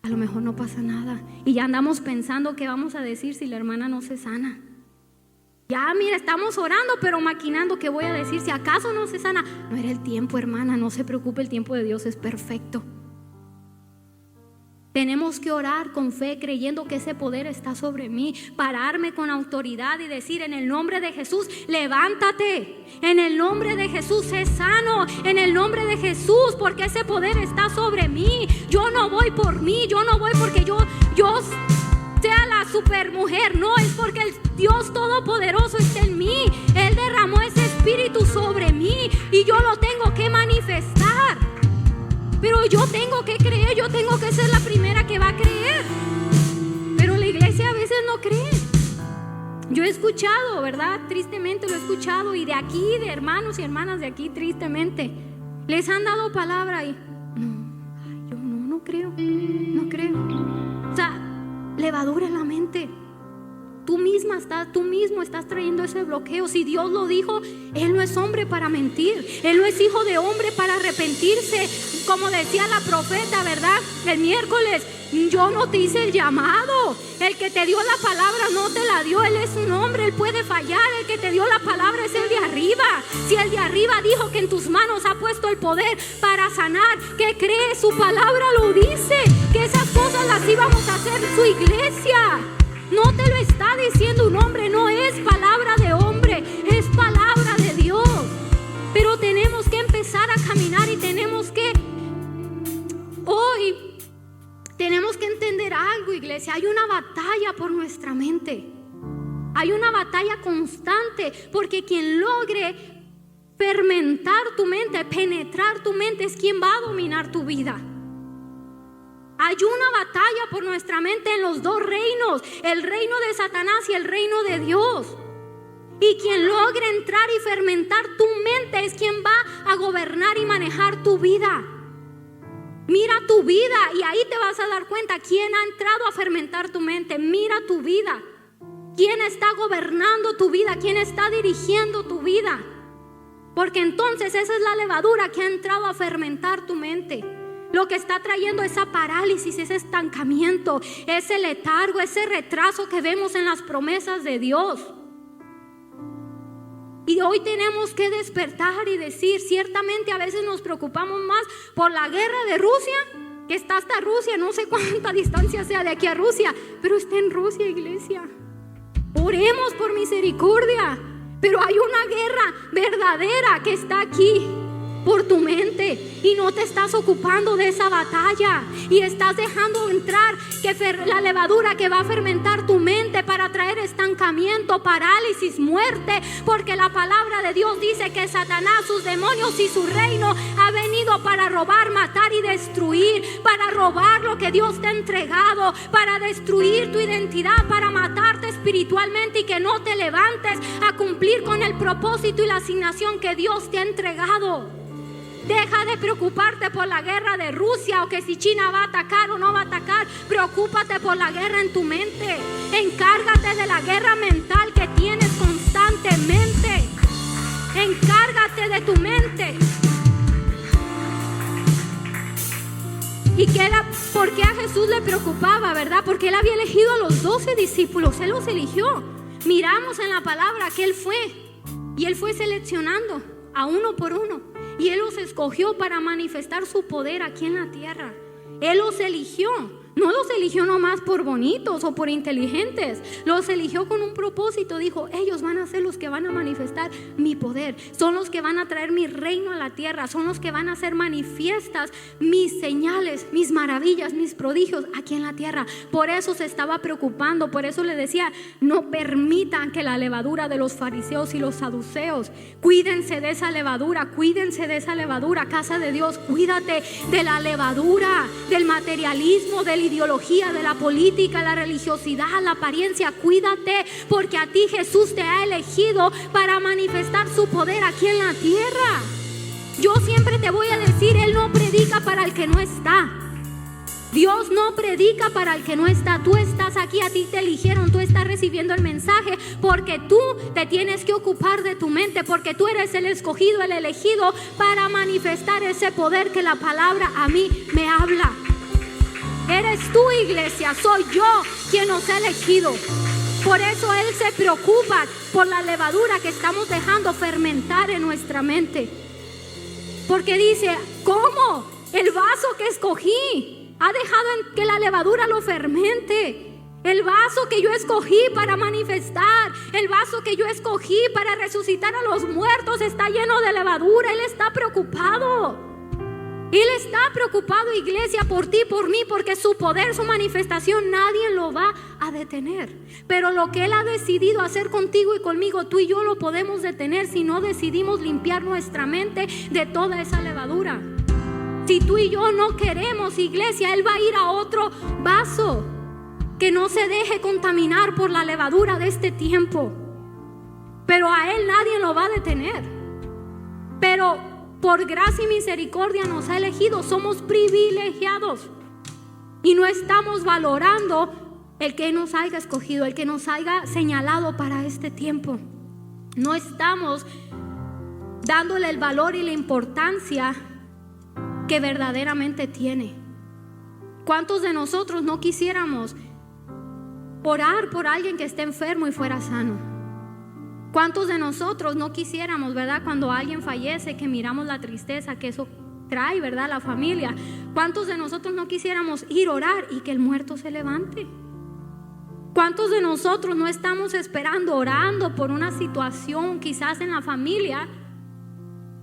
a lo mejor no pasa nada. Y ya andamos pensando qué vamos a decir si la hermana no se sana. Ya, mira, estamos orando, pero maquinando qué voy a decir si acaso no se sana. No era el tiempo, hermana, no se preocupe, el tiempo de Dios es perfecto. Tenemos que orar con fe, creyendo que ese poder está sobre mí. Pararme con autoridad y decir: en el nombre de Jesús, levántate. En el nombre de Jesús, sé sano. En el nombre de Jesús, porque ese poder está sobre mí. Yo no voy por mí, yo no voy porque yo sea la supermujer. No, es porque el Dios Todopoderoso está en mí. Él derramó ese espíritu sobre mí y yo lo tengo que manifestar. Pero yo tengo que creer, yo tengo que ser la primera que va a creer. Pero la iglesia a veces no cree. Yo he escuchado, ¿verdad? Tristemente lo he escuchado. Y de aquí, de hermanos y hermanas de aquí, tristemente, les han dado palabra y yo no creo. O sea, levadura en la mente. Tú mismo estás trayendo ese bloqueo. Si Dios lo dijo, Él no es hombre para mentir. Él no es hijo de hombre para arrepentirse. Como decía la profeta, ¿verdad? El miércoles, yo no te hice el llamado. El que te dio la palabra no te la dio. Él es un hombre, Él puede fallar. El que te dio la palabra es el de arriba. Si el de arriba dijo que en tus manos ha puesto el poder para sanar, ¿qué crees? Su palabra lo dice, que esas cosas las íbamos a hacer en su iglesia. No te lo está diciendo un hombre, no es palabra de hombre, es palabra de Dios. Pero tenemos que empezar a caminar y tenemos que entender algo, iglesia. Hay una batalla por nuestra mente. Hay una batalla constante, porque quien logre fermentar tu mente, penetrar tu mente, es quien va a dominar tu vida. Hay una batalla por nuestra mente en los dos reinos, el reino de Satanás y el reino de Dios. Y quien logre entrar y fermentar tu mente es quien va a gobernar y manejar tu vida. Mira tu vida y ahí te vas a dar cuenta quién ha entrado a fermentar tu mente. Mira tu vida, quién está gobernando tu vida, quién está dirigiendo tu vida. Porque entonces esa es la levadura que ha entrado a fermentar tu mente. Lo que está trayendo esa parálisis, ese estancamiento, ese letargo, ese retraso que vemos en las promesas de Dios. Y hoy tenemos que despertar y decir, ciertamente a veces nos preocupamos más por la guerra de Rusia, que está hasta Rusia, no sé cuánta distancia sea de aquí a Rusia, pero está en Rusia, iglesia. Oremos por misericordia, pero hay una guerra verdadera que está aquí por tu mente y no te estás ocupando de esa batalla y estás dejando entrar la levadura que va a fermentar tu mente para traer estancamiento, parálisis, muerte, porque la palabra de Dios dice que Satanás, sus demonios y su reino ha venido para robar, matar y destruir, para robar lo que Dios te ha entregado, para destruir tu identidad, para matarte espiritualmente y que no te levantes a cumplir con el propósito y la asignación que Dios te ha entregado. Deja de preocuparte por la guerra de Rusia o que si China va a atacar o no va a atacar. Preocúpate por la guerra en tu mente. Encárgate de la guerra mental que tienes constantemente. Encárgate de tu mente. ¿Y por qué a Jesús le preocupaba, verdad? Porque Él había elegido a los 12 discípulos. Él los eligió. Miramos en la palabra que Él fue. Y Él fue seleccionando a uno por uno. Y Él los escogió para manifestar su poder aquí en la tierra. Él los eligió. No los eligió nomás por bonitos o por inteligentes. Los eligió con un propósito. Dijo, ellos van a ser los que van a manifestar mi poder. Son los que van a traer mi reino a la tierra. Son los que van a hacer manifiestas mis señales, mis maravillas, mis prodigios aquí en la tierra. Por eso se estaba preocupando. Por eso le decía, no permitan que la levadura de los fariseos y los saduceos. Cuídense de esa levadura. Cuídense de esa levadura, casa de Dios. Cuídate de la levadura, del materialismo, de la ideología, de la política, la religiosidad, la apariencia. Cuídate, porque a ti Jesús te ha elegido para manifestar su poder aquí en la tierra. Yo siempre te voy a decir, Él no predica para el que no está. Dios no predica para el que no está. Tú estás aquí, a ti te eligieron, tú estás recibiendo el mensaje porque tú te tienes que ocupar de tu mente, porque tú eres el escogido, el elegido para manifestar ese poder que la palabra a mí me habla. Eres tú, iglesia, soy yo quien nos ha elegido. Por eso Él se preocupa por la levadura que estamos dejando fermentar en nuestra mente. Porque dice, ¿cómo? El vaso que escogí ha dejado que la levadura lo fermente. El vaso que yo escogí para manifestar, el vaso que yo escogí para resucitar a los muertos está lleno de levadura. Él está preocupado. Él está preocupado, iglesia, por ti, por mí, porque su poder, su manifestación, nadie lo va a detener. Pero lo que Él ha decidido hacer contigo y conmigo, tú y yo lo podemos detener si no decidimos limpiar nuestra mente de toda esa levadura. Si tú y yo no queremos, iglesia, Él va a ir a otro vaso que no se deje contaminar por la levadura de este tiempo. Pero a Él nadie lo va a detener. Pero por gracia y misericordia nos ha elegido. Somos privilegiados y no estamos valorando el que nos haya escogido, el que nos haya señalado para este tiempo. No estamos dándole el valor y la importancia que verdaderamente tiene. ¿Cuántos de nosotros no quisiéramos orar por alguien que esté enfermo y fuera sano? ¿Cuántos de nosotros no quisiéramos, verdad, cuando alguien fallece, que miramos la tristeza que eso trae, verdad, la familia? ¿Cuántos de nosotros no quisiéramos ir a orar y que el muerto se levante? ¿Cuántos de nosotros no estamos esperando, orando por una situación quizás en la familia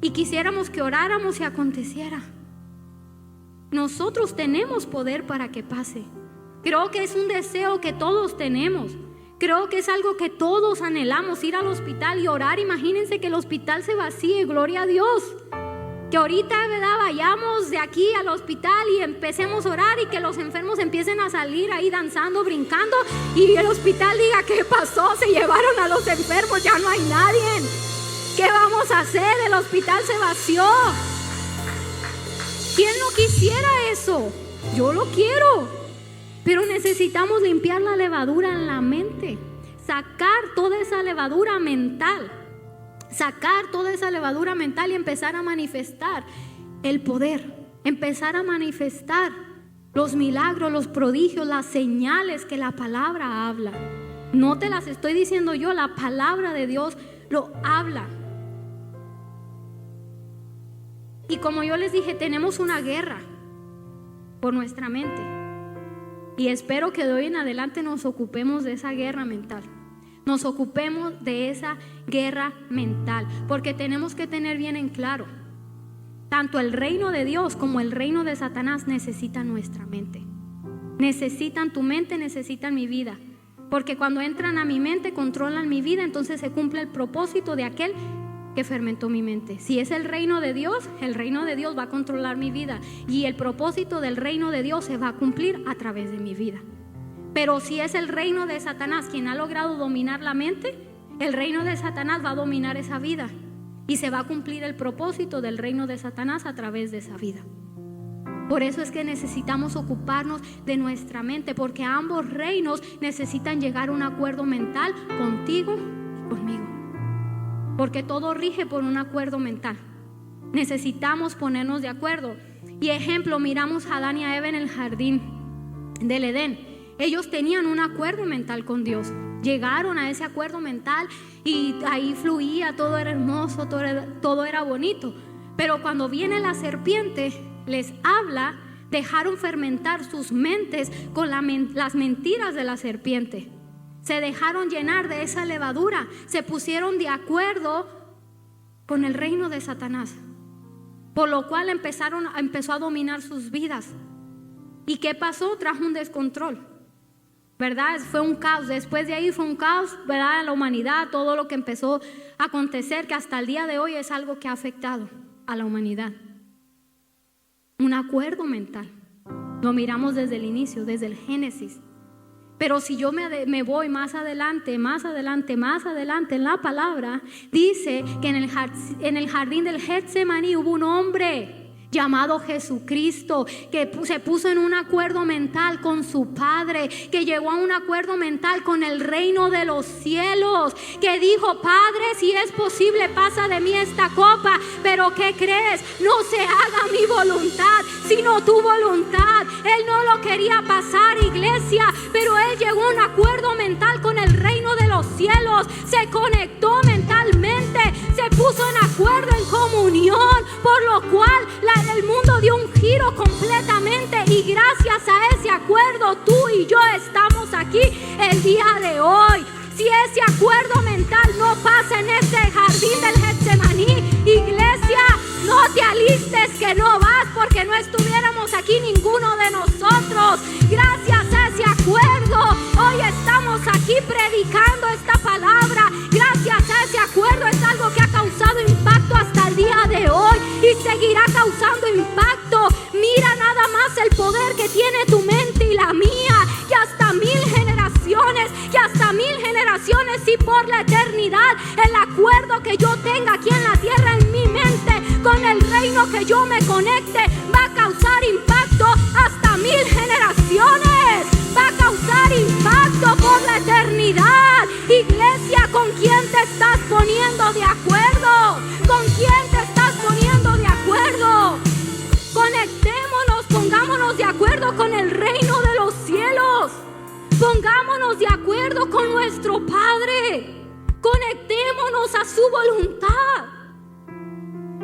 y quisiéramos que oráramos y aconteciera? Nosotros tenemos poder para que pase. Creo que es un deseo que todos tenemos. Creo que es algo que todos anhelamos, ir al hospital y orar. Imagínense que el hospital se vacíe, gloria a Dios. Que ahorita, ¿verdad?, vayamos de aquí al hospital y empecemos a orar y que los enfermos empiecen a salir ahí danzando, brincando, y el hospital diga, ¿qué pasó? Se llevaron a los enfermos, ya no hay nadie. ¿Qué vamos a hacer? El hospital se vació. ¿Quién no quisiera eso? Yo lo quiero. Pero necesitamos limpiar la levadura en la mente, sacar toda esa levadura mental, y empezar a manifestar el poder, empezar a manifestar los milagros, los prodigios, las señales que la palabra habla. No te las estoy diciendo yo, la palabra de Dios lo habla. Y como yo les dije, tenemos una guerra por nuestra mente. Y espero que de hoy en adelante nos ocupemos de esa guerra mental. Nos ocupemos de esa guerra mental. Porque tenemos que tener bien en claro, tanto el reino de Dios como el reino de Satanás necesitan nuestra mente. Necesitan tu mente, necesitan mi vida. Porque cuando entran a mi mente, controlan mi vida. Entonces se cumple el propósito de aquel que fermentó mi mente. Si es el reino de Dios va a controlar mi vida, y el propósito del reino de Dios se va a cumplir a través de mi vida. Pero si es el reino de Satanás quien ha logrado dominar la mente, el reino de Satanás va a dominar esa vida y se va a cumplir el propósito del reino de Satanás a través de esa vida. Por eso es que necesitamos ocuparnos de nuestra mente, porque ambos reinos necesitan llegar a un acuerdo mental contigo y conmigo. Porque todo rige por un acuerdo mental. Necesitamos ponernos de acuerdo. Y ejemplo, miramos a Adán y a Eva en el jardín del Edén. Ellos tenían un acuerdo mental con Dios. Llegaron a ese acuerdo mental y ahí fluía, todo era hermoso, todo era bonito. Pero cuando viene la serpiente, les habla, dejaron fermentar sus mentes con las mentiras de la serpiente. Se dejaron llenar de esa levadura, se pusieron de acuerdo con el reino de Satanás, por lo cual empezó a dominar sus vidas. ¿Y qué pasó? Trajo un descontrol, ¿verdad? Fue un caos. Después de ahí fue un caos, ¿verdad? La humanidad, todo lo que empezó a acontecer, que hasta el día de hoy es algo que ha afectado a la humanidad. Un acuerdo mental. Lo miramos desde el inicio, desde el Génesis. Pero si yo me voy más adelante en la palabra, dice que en el jardín del Getsemaní hubo un hombre llamado Jesucristo, que se puso en un acuerdo mental con su Padre, que llegó a un acuerdo mental con el reino de los cielos, que dijo: Padre, si es posible, pasa de mí esta copa, pero ¿qué crees? No se haga mi voluntad, sino tu voluntad. Él no lo quería pasar, iglesia, pero él llegó a un acuerdo mental con el reino de los cielos, se conectó mentalmente, se puso en acuerdo, en comunión, por lo cual el mundo dio un giro completamente, y gracias a ese acuerdo tú y yo estamos aquí el día de hoy. Si ese acuerdo mental no pasa en ese jardín del Getsemaní, iglesia, no te alistes que no vas, porque no estuviéramos aquí ninguno de nosotros. Gracias a ese acuerdo hoy estamos aquí predicando esta palabra. Gracias a ese acuerdo es algo que ha causado impacto hasta el día de hoy y seguirá causando impacto. Mira nada más el poder que tiene tu mente y la mía, y hasta 1000 generaciones, y por la eternidad, el acuerdo que yo tenga aquí en la tierra, en mi mente, con el reino que yo me conecte, va a causar impacto hasta 1000 generaciones, va a causar impacto por la eternidad. Iglesia, ¿con quién te estás poniendo de acuerdo? ¿Con quién te estás poniendo de acuerdo? Conectémonos, pongámonos de acuerdo con el reino de los cielos. Pongámonos de acuerdo con nuestro Padre. Conectémonos a su voluntad.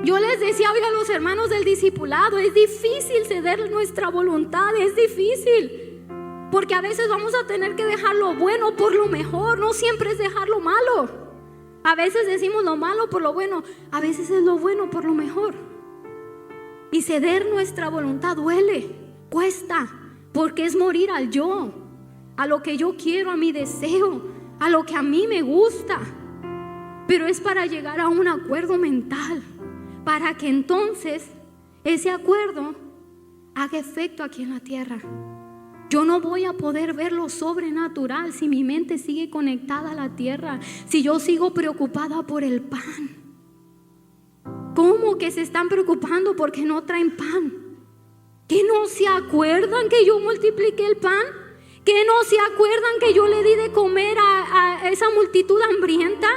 Yo les decía hoy a los hermanos del discipulado, es difícil ceder nuestra voluntad, es difícil, porque a veces vamos a tener que dejar lo bueno por lo mejor. No siempre es dejar lo malo. A veces decimos lo malo por lo bueno, a veces es lo bueno por lo mejor. Y ceder nuestra voluntad duele, cuesta, porque es morir al yo, a lo que yo quiero, a mi deseo, a lo que a mí me gusta. Pero es para llegar a un acuerdo mental, para que entonces ese acuerdo haga efecto aquí en la tierra. Yo no voy a poder ver lo sobrenatural si mi mente sigue conectada a la tierra, si yo sigo preocupada por el pan. ¿Cómo que se están preocupando porque no traen pan? ¿Que no se acuerdan que yo multipliqué el pan? ¿Que no se acuerdan que yo le di de comer a esa multitud hambrienta?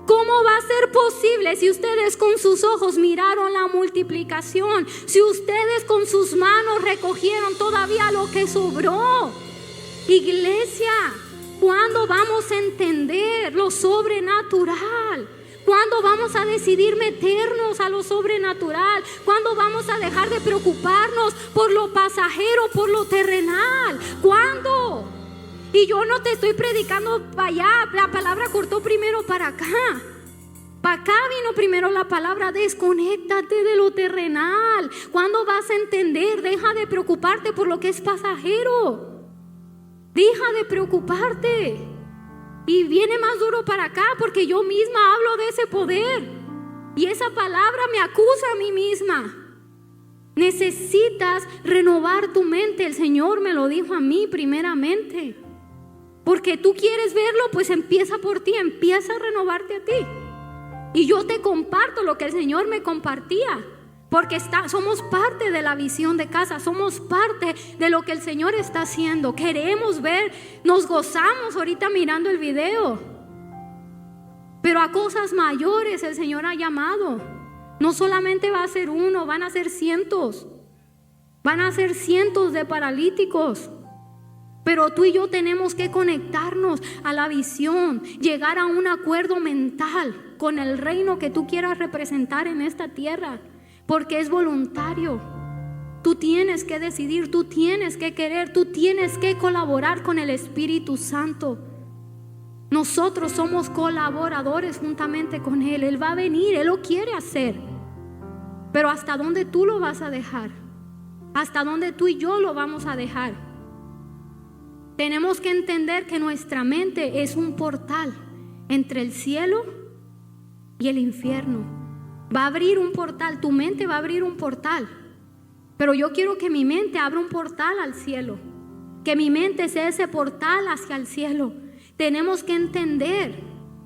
¿Cómo va a ser posible si ustedes con sus ojos miraron la multiplicación? Si ustedes con sus manos recogieron todavía lo que sobró. Iglesia, ¿cuándo vamos a entender lo sobrenatural? ¿Cuándo vamos a decidir meternos a lo sobrenatural? ¿Cuándo vamos a dejar de preocuparnos por lo pasajero, por lo terrenal? ¿Cuándo? Y yo no te estoy predicando para allá, la palabra cortó primero para acá. Para acá vino primero la palabra. Desconéctate de lo terrenal. ¿Cuándo vas a entender? Deja de preocuparte por lo que es pasajero. Deja de preocuparte. Y viene más duro para acá, porque yo misma hablo de ese poder. Y esa palabra me acusa a mí misma. Necesitas renovar tu mente. El Señor me lo dijo a mí primeramente. Porque tú quieres verlo, pues empieza por ti, empieza a renovarte a ti. Y yo te comparto lo que el Señor me compartía, porque somos parte de la visión de casa, somos parte de lo que el Señor está haciendo. Queremos ver, nos gozamos ahorita mirando el video, pero a cosas mayores el Señor ha llamado. No solamente va a ser uno, van a ser cientos. Van a ser cientos de paralíticos. Pero tú y yo tenemos que conectarnos a la visión, llegar a un acuerdo mental con el reino que tú quieras representar en esta tierra, porque es voluntario. Tú tienes que decidir, tú tienes que querer, tú tienes que colaborar con el Espíritu Santo. Nosotros somos colaboradores juntamente con Él. Él va a venir, Él lo quiere hacer. Pero ¿hasta dónde tú lo vas a dejar? ¿Hasta dónde tú y yo lo vamos a dejar? Tenemos que entender que nuestra mente es un portal entre el cielo y el infierno. Va a abrir un portal, tu mente va a abrir un portal. Pero yo quiero que mi mente abra un portal al cielo, que mi mente sea ese portal hacia el cielo. Tenemos que entender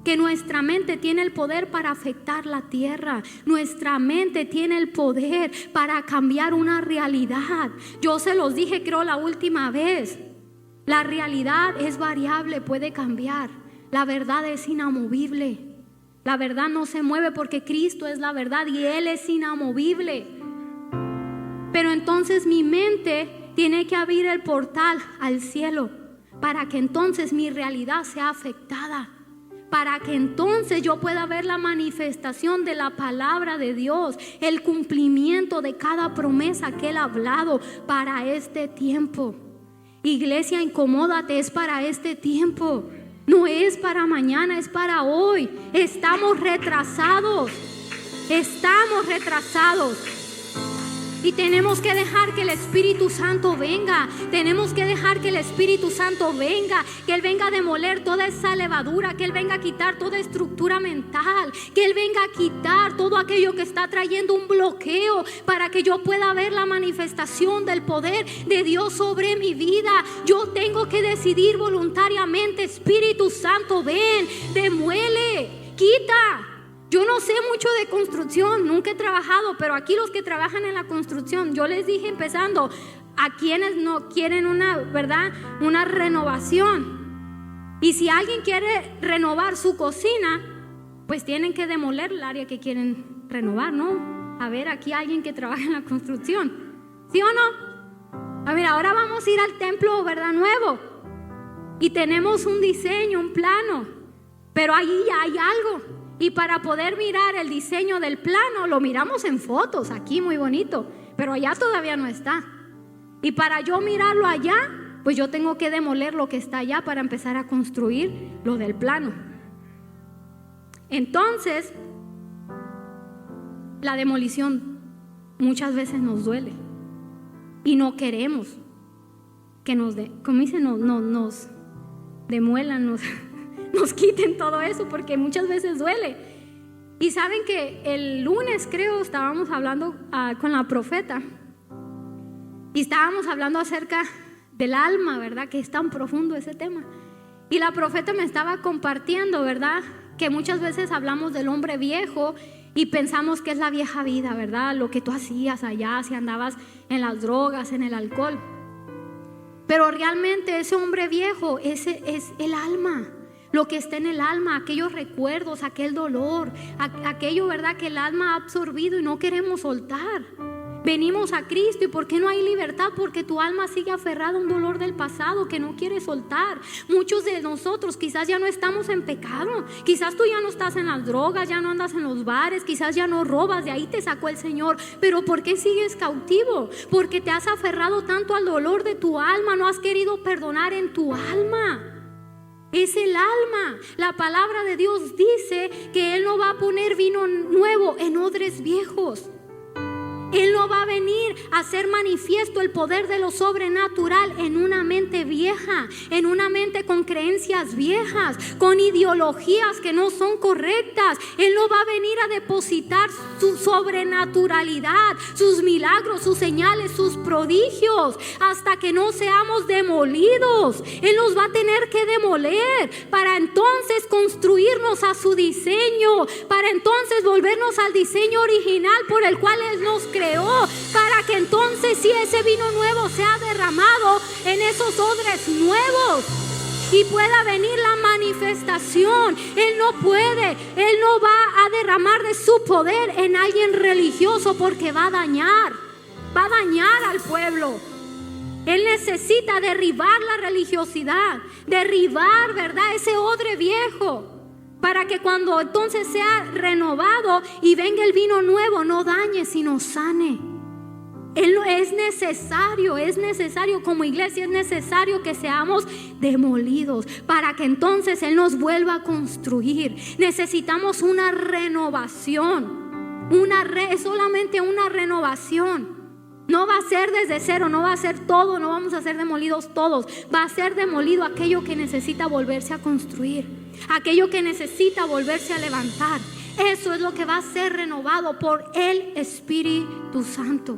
que nuestra mente tiene el poder para afectar la tierra. Nuestra mente tiene el poder para cambiar una realidad. Yo se los dije, creo, la última vez. La realidad es variable, puede cambiar. La verdad es inamovible. La verdad no se mueve porque Cristo es la verdad y Él es inamovible. Pero entonces mi mente tiene que abrir el portal al cielo para que entonces mi realidad sea afectada, para que entonces yo pueda ver la manifestación de la palabra de Dios, el cumplimiento de cada promesa que Él ha hablado para este tiempo. Iglesia, incomódate, es para este tiempo, no es para mañana, es para hoy. Estamos retrasados. Y tenemos que dejar que el Espíritu Santo venga. Tenemos que dejar que el Espíritu Santo venga. Que Él venga a demoler toda esa levadura. Que Él venga a quitar toda estructura mental. Que Él venga a quitar todo aquello que está trayendo un bloqueo, para que yo pueda ver la manifestación del poder de Dios sobre mi vida. Yo tengo que decidir voluntariamente. Espíritu Santo, ven, demuele, quita. Yo no sé mucho de construcción, nunca he trabajado, pero aquí los que trabajan en la construcción, yo les dije empezando, a quienes no quieren una renovación. Y si alguien quiere renovar su cocina, pues tienen que demoler el área que quieren renovar, ¿no? A ver, aquí hay alguien que trabaja en la construcción, ¿sí o no? A ver, ahora vamos a ir al templo, ¿verdad? Nuevo. Y tenemos un diseño, un plano, pero allí ya hay algo. Y para poder mirar el diseño del plano, lo miramos en fotos, aquí muy bonito, pero allá todavía no está. Y para yo mirarlo allá, pues yo tengo que demoler lo que está allá para empezar a construir lo del plano. Entonces, la demolición muchas veces nos duele y no queremos que nos demuelan, nos quiten todo eso, porque muchas veces duele. Y saben que el lunes, creo, estábamos hablando con la profeta y estábamos hablando acerca del alma, ¿verdad? Que es tan profundo ese tema. Y la profeta me estaba compartiendo, ¿verdad? Que muchas veces hablamos del hombre viejo y pensamos que es la vieja vida, ¿verdad? Lo que tú hacías allá, si andabas en las drogas, en el alcohol. Pero realmente ese hombre viejo, ese es el alma. Lo que está en el alma, aquellos recuerdos, aquel dolor, aquello, ¿verdad?, que el alma ha absorbido y no queremos soltar. Venimos a Cristo, ¿y por qué no hay libertad? Porque tu alma sigue aferrada a un dolor del pasado que no quiere soltar. Muchos de nosotros quizás ya no estamos en pecado, quizás tú ya no estás en las drogas, ya no andas en los bares, quizás ya no robas, de ahí te sacó el Señor. Pero ¿por qué sigues cautivo? Porque te has aferrado tanto al dolor de tu alma, no has querido perdonar en tu alma. Es el alma. La palabra de Dios dice que Él no va a poner vino nuevo en odres viejos. Él no va a venir a hacer manifiesto el poder de lo sobrenatural en una mente vieja, en una mente con creencias viejas, con ideologías que no son correctas. Él no va a venir a depositar su sobrenaturalidad, sus milagros, sus señales, sus prodigios, hasta que no seamos demolidos. Él nos va a tener que demoler para entonces construirnos a su diseño, para entonces volvernos al diseño original por el cual Él nos creó, para que entonces si ese vino nuevo sea derramado en esos odres nuevos y pueda venir la manifestación. Él no va a derramar de su poder en alguien religioso, porque va a dañar al pueblo. Él necesita derribar la religiosidad, derribar, ¿verdad?, ese odre viejo, para que cuando entonces sea renovado y venga el vino nuevo, no dañe, sino sane. Es necesario como iglesia, es necesario que seamos demolidos para que entonces Él nos vuelva a construir. Necesitamos una renovación, solamente una renovación. No va a ser desde cero, no va a ser todo, no vamos a ser demolidos todos. Va a ser demolido aquello que necesita volverse a construir, aquello que necesita volverse a levantar. Eso es lo que va a ser renovado por el Espíritu Santo.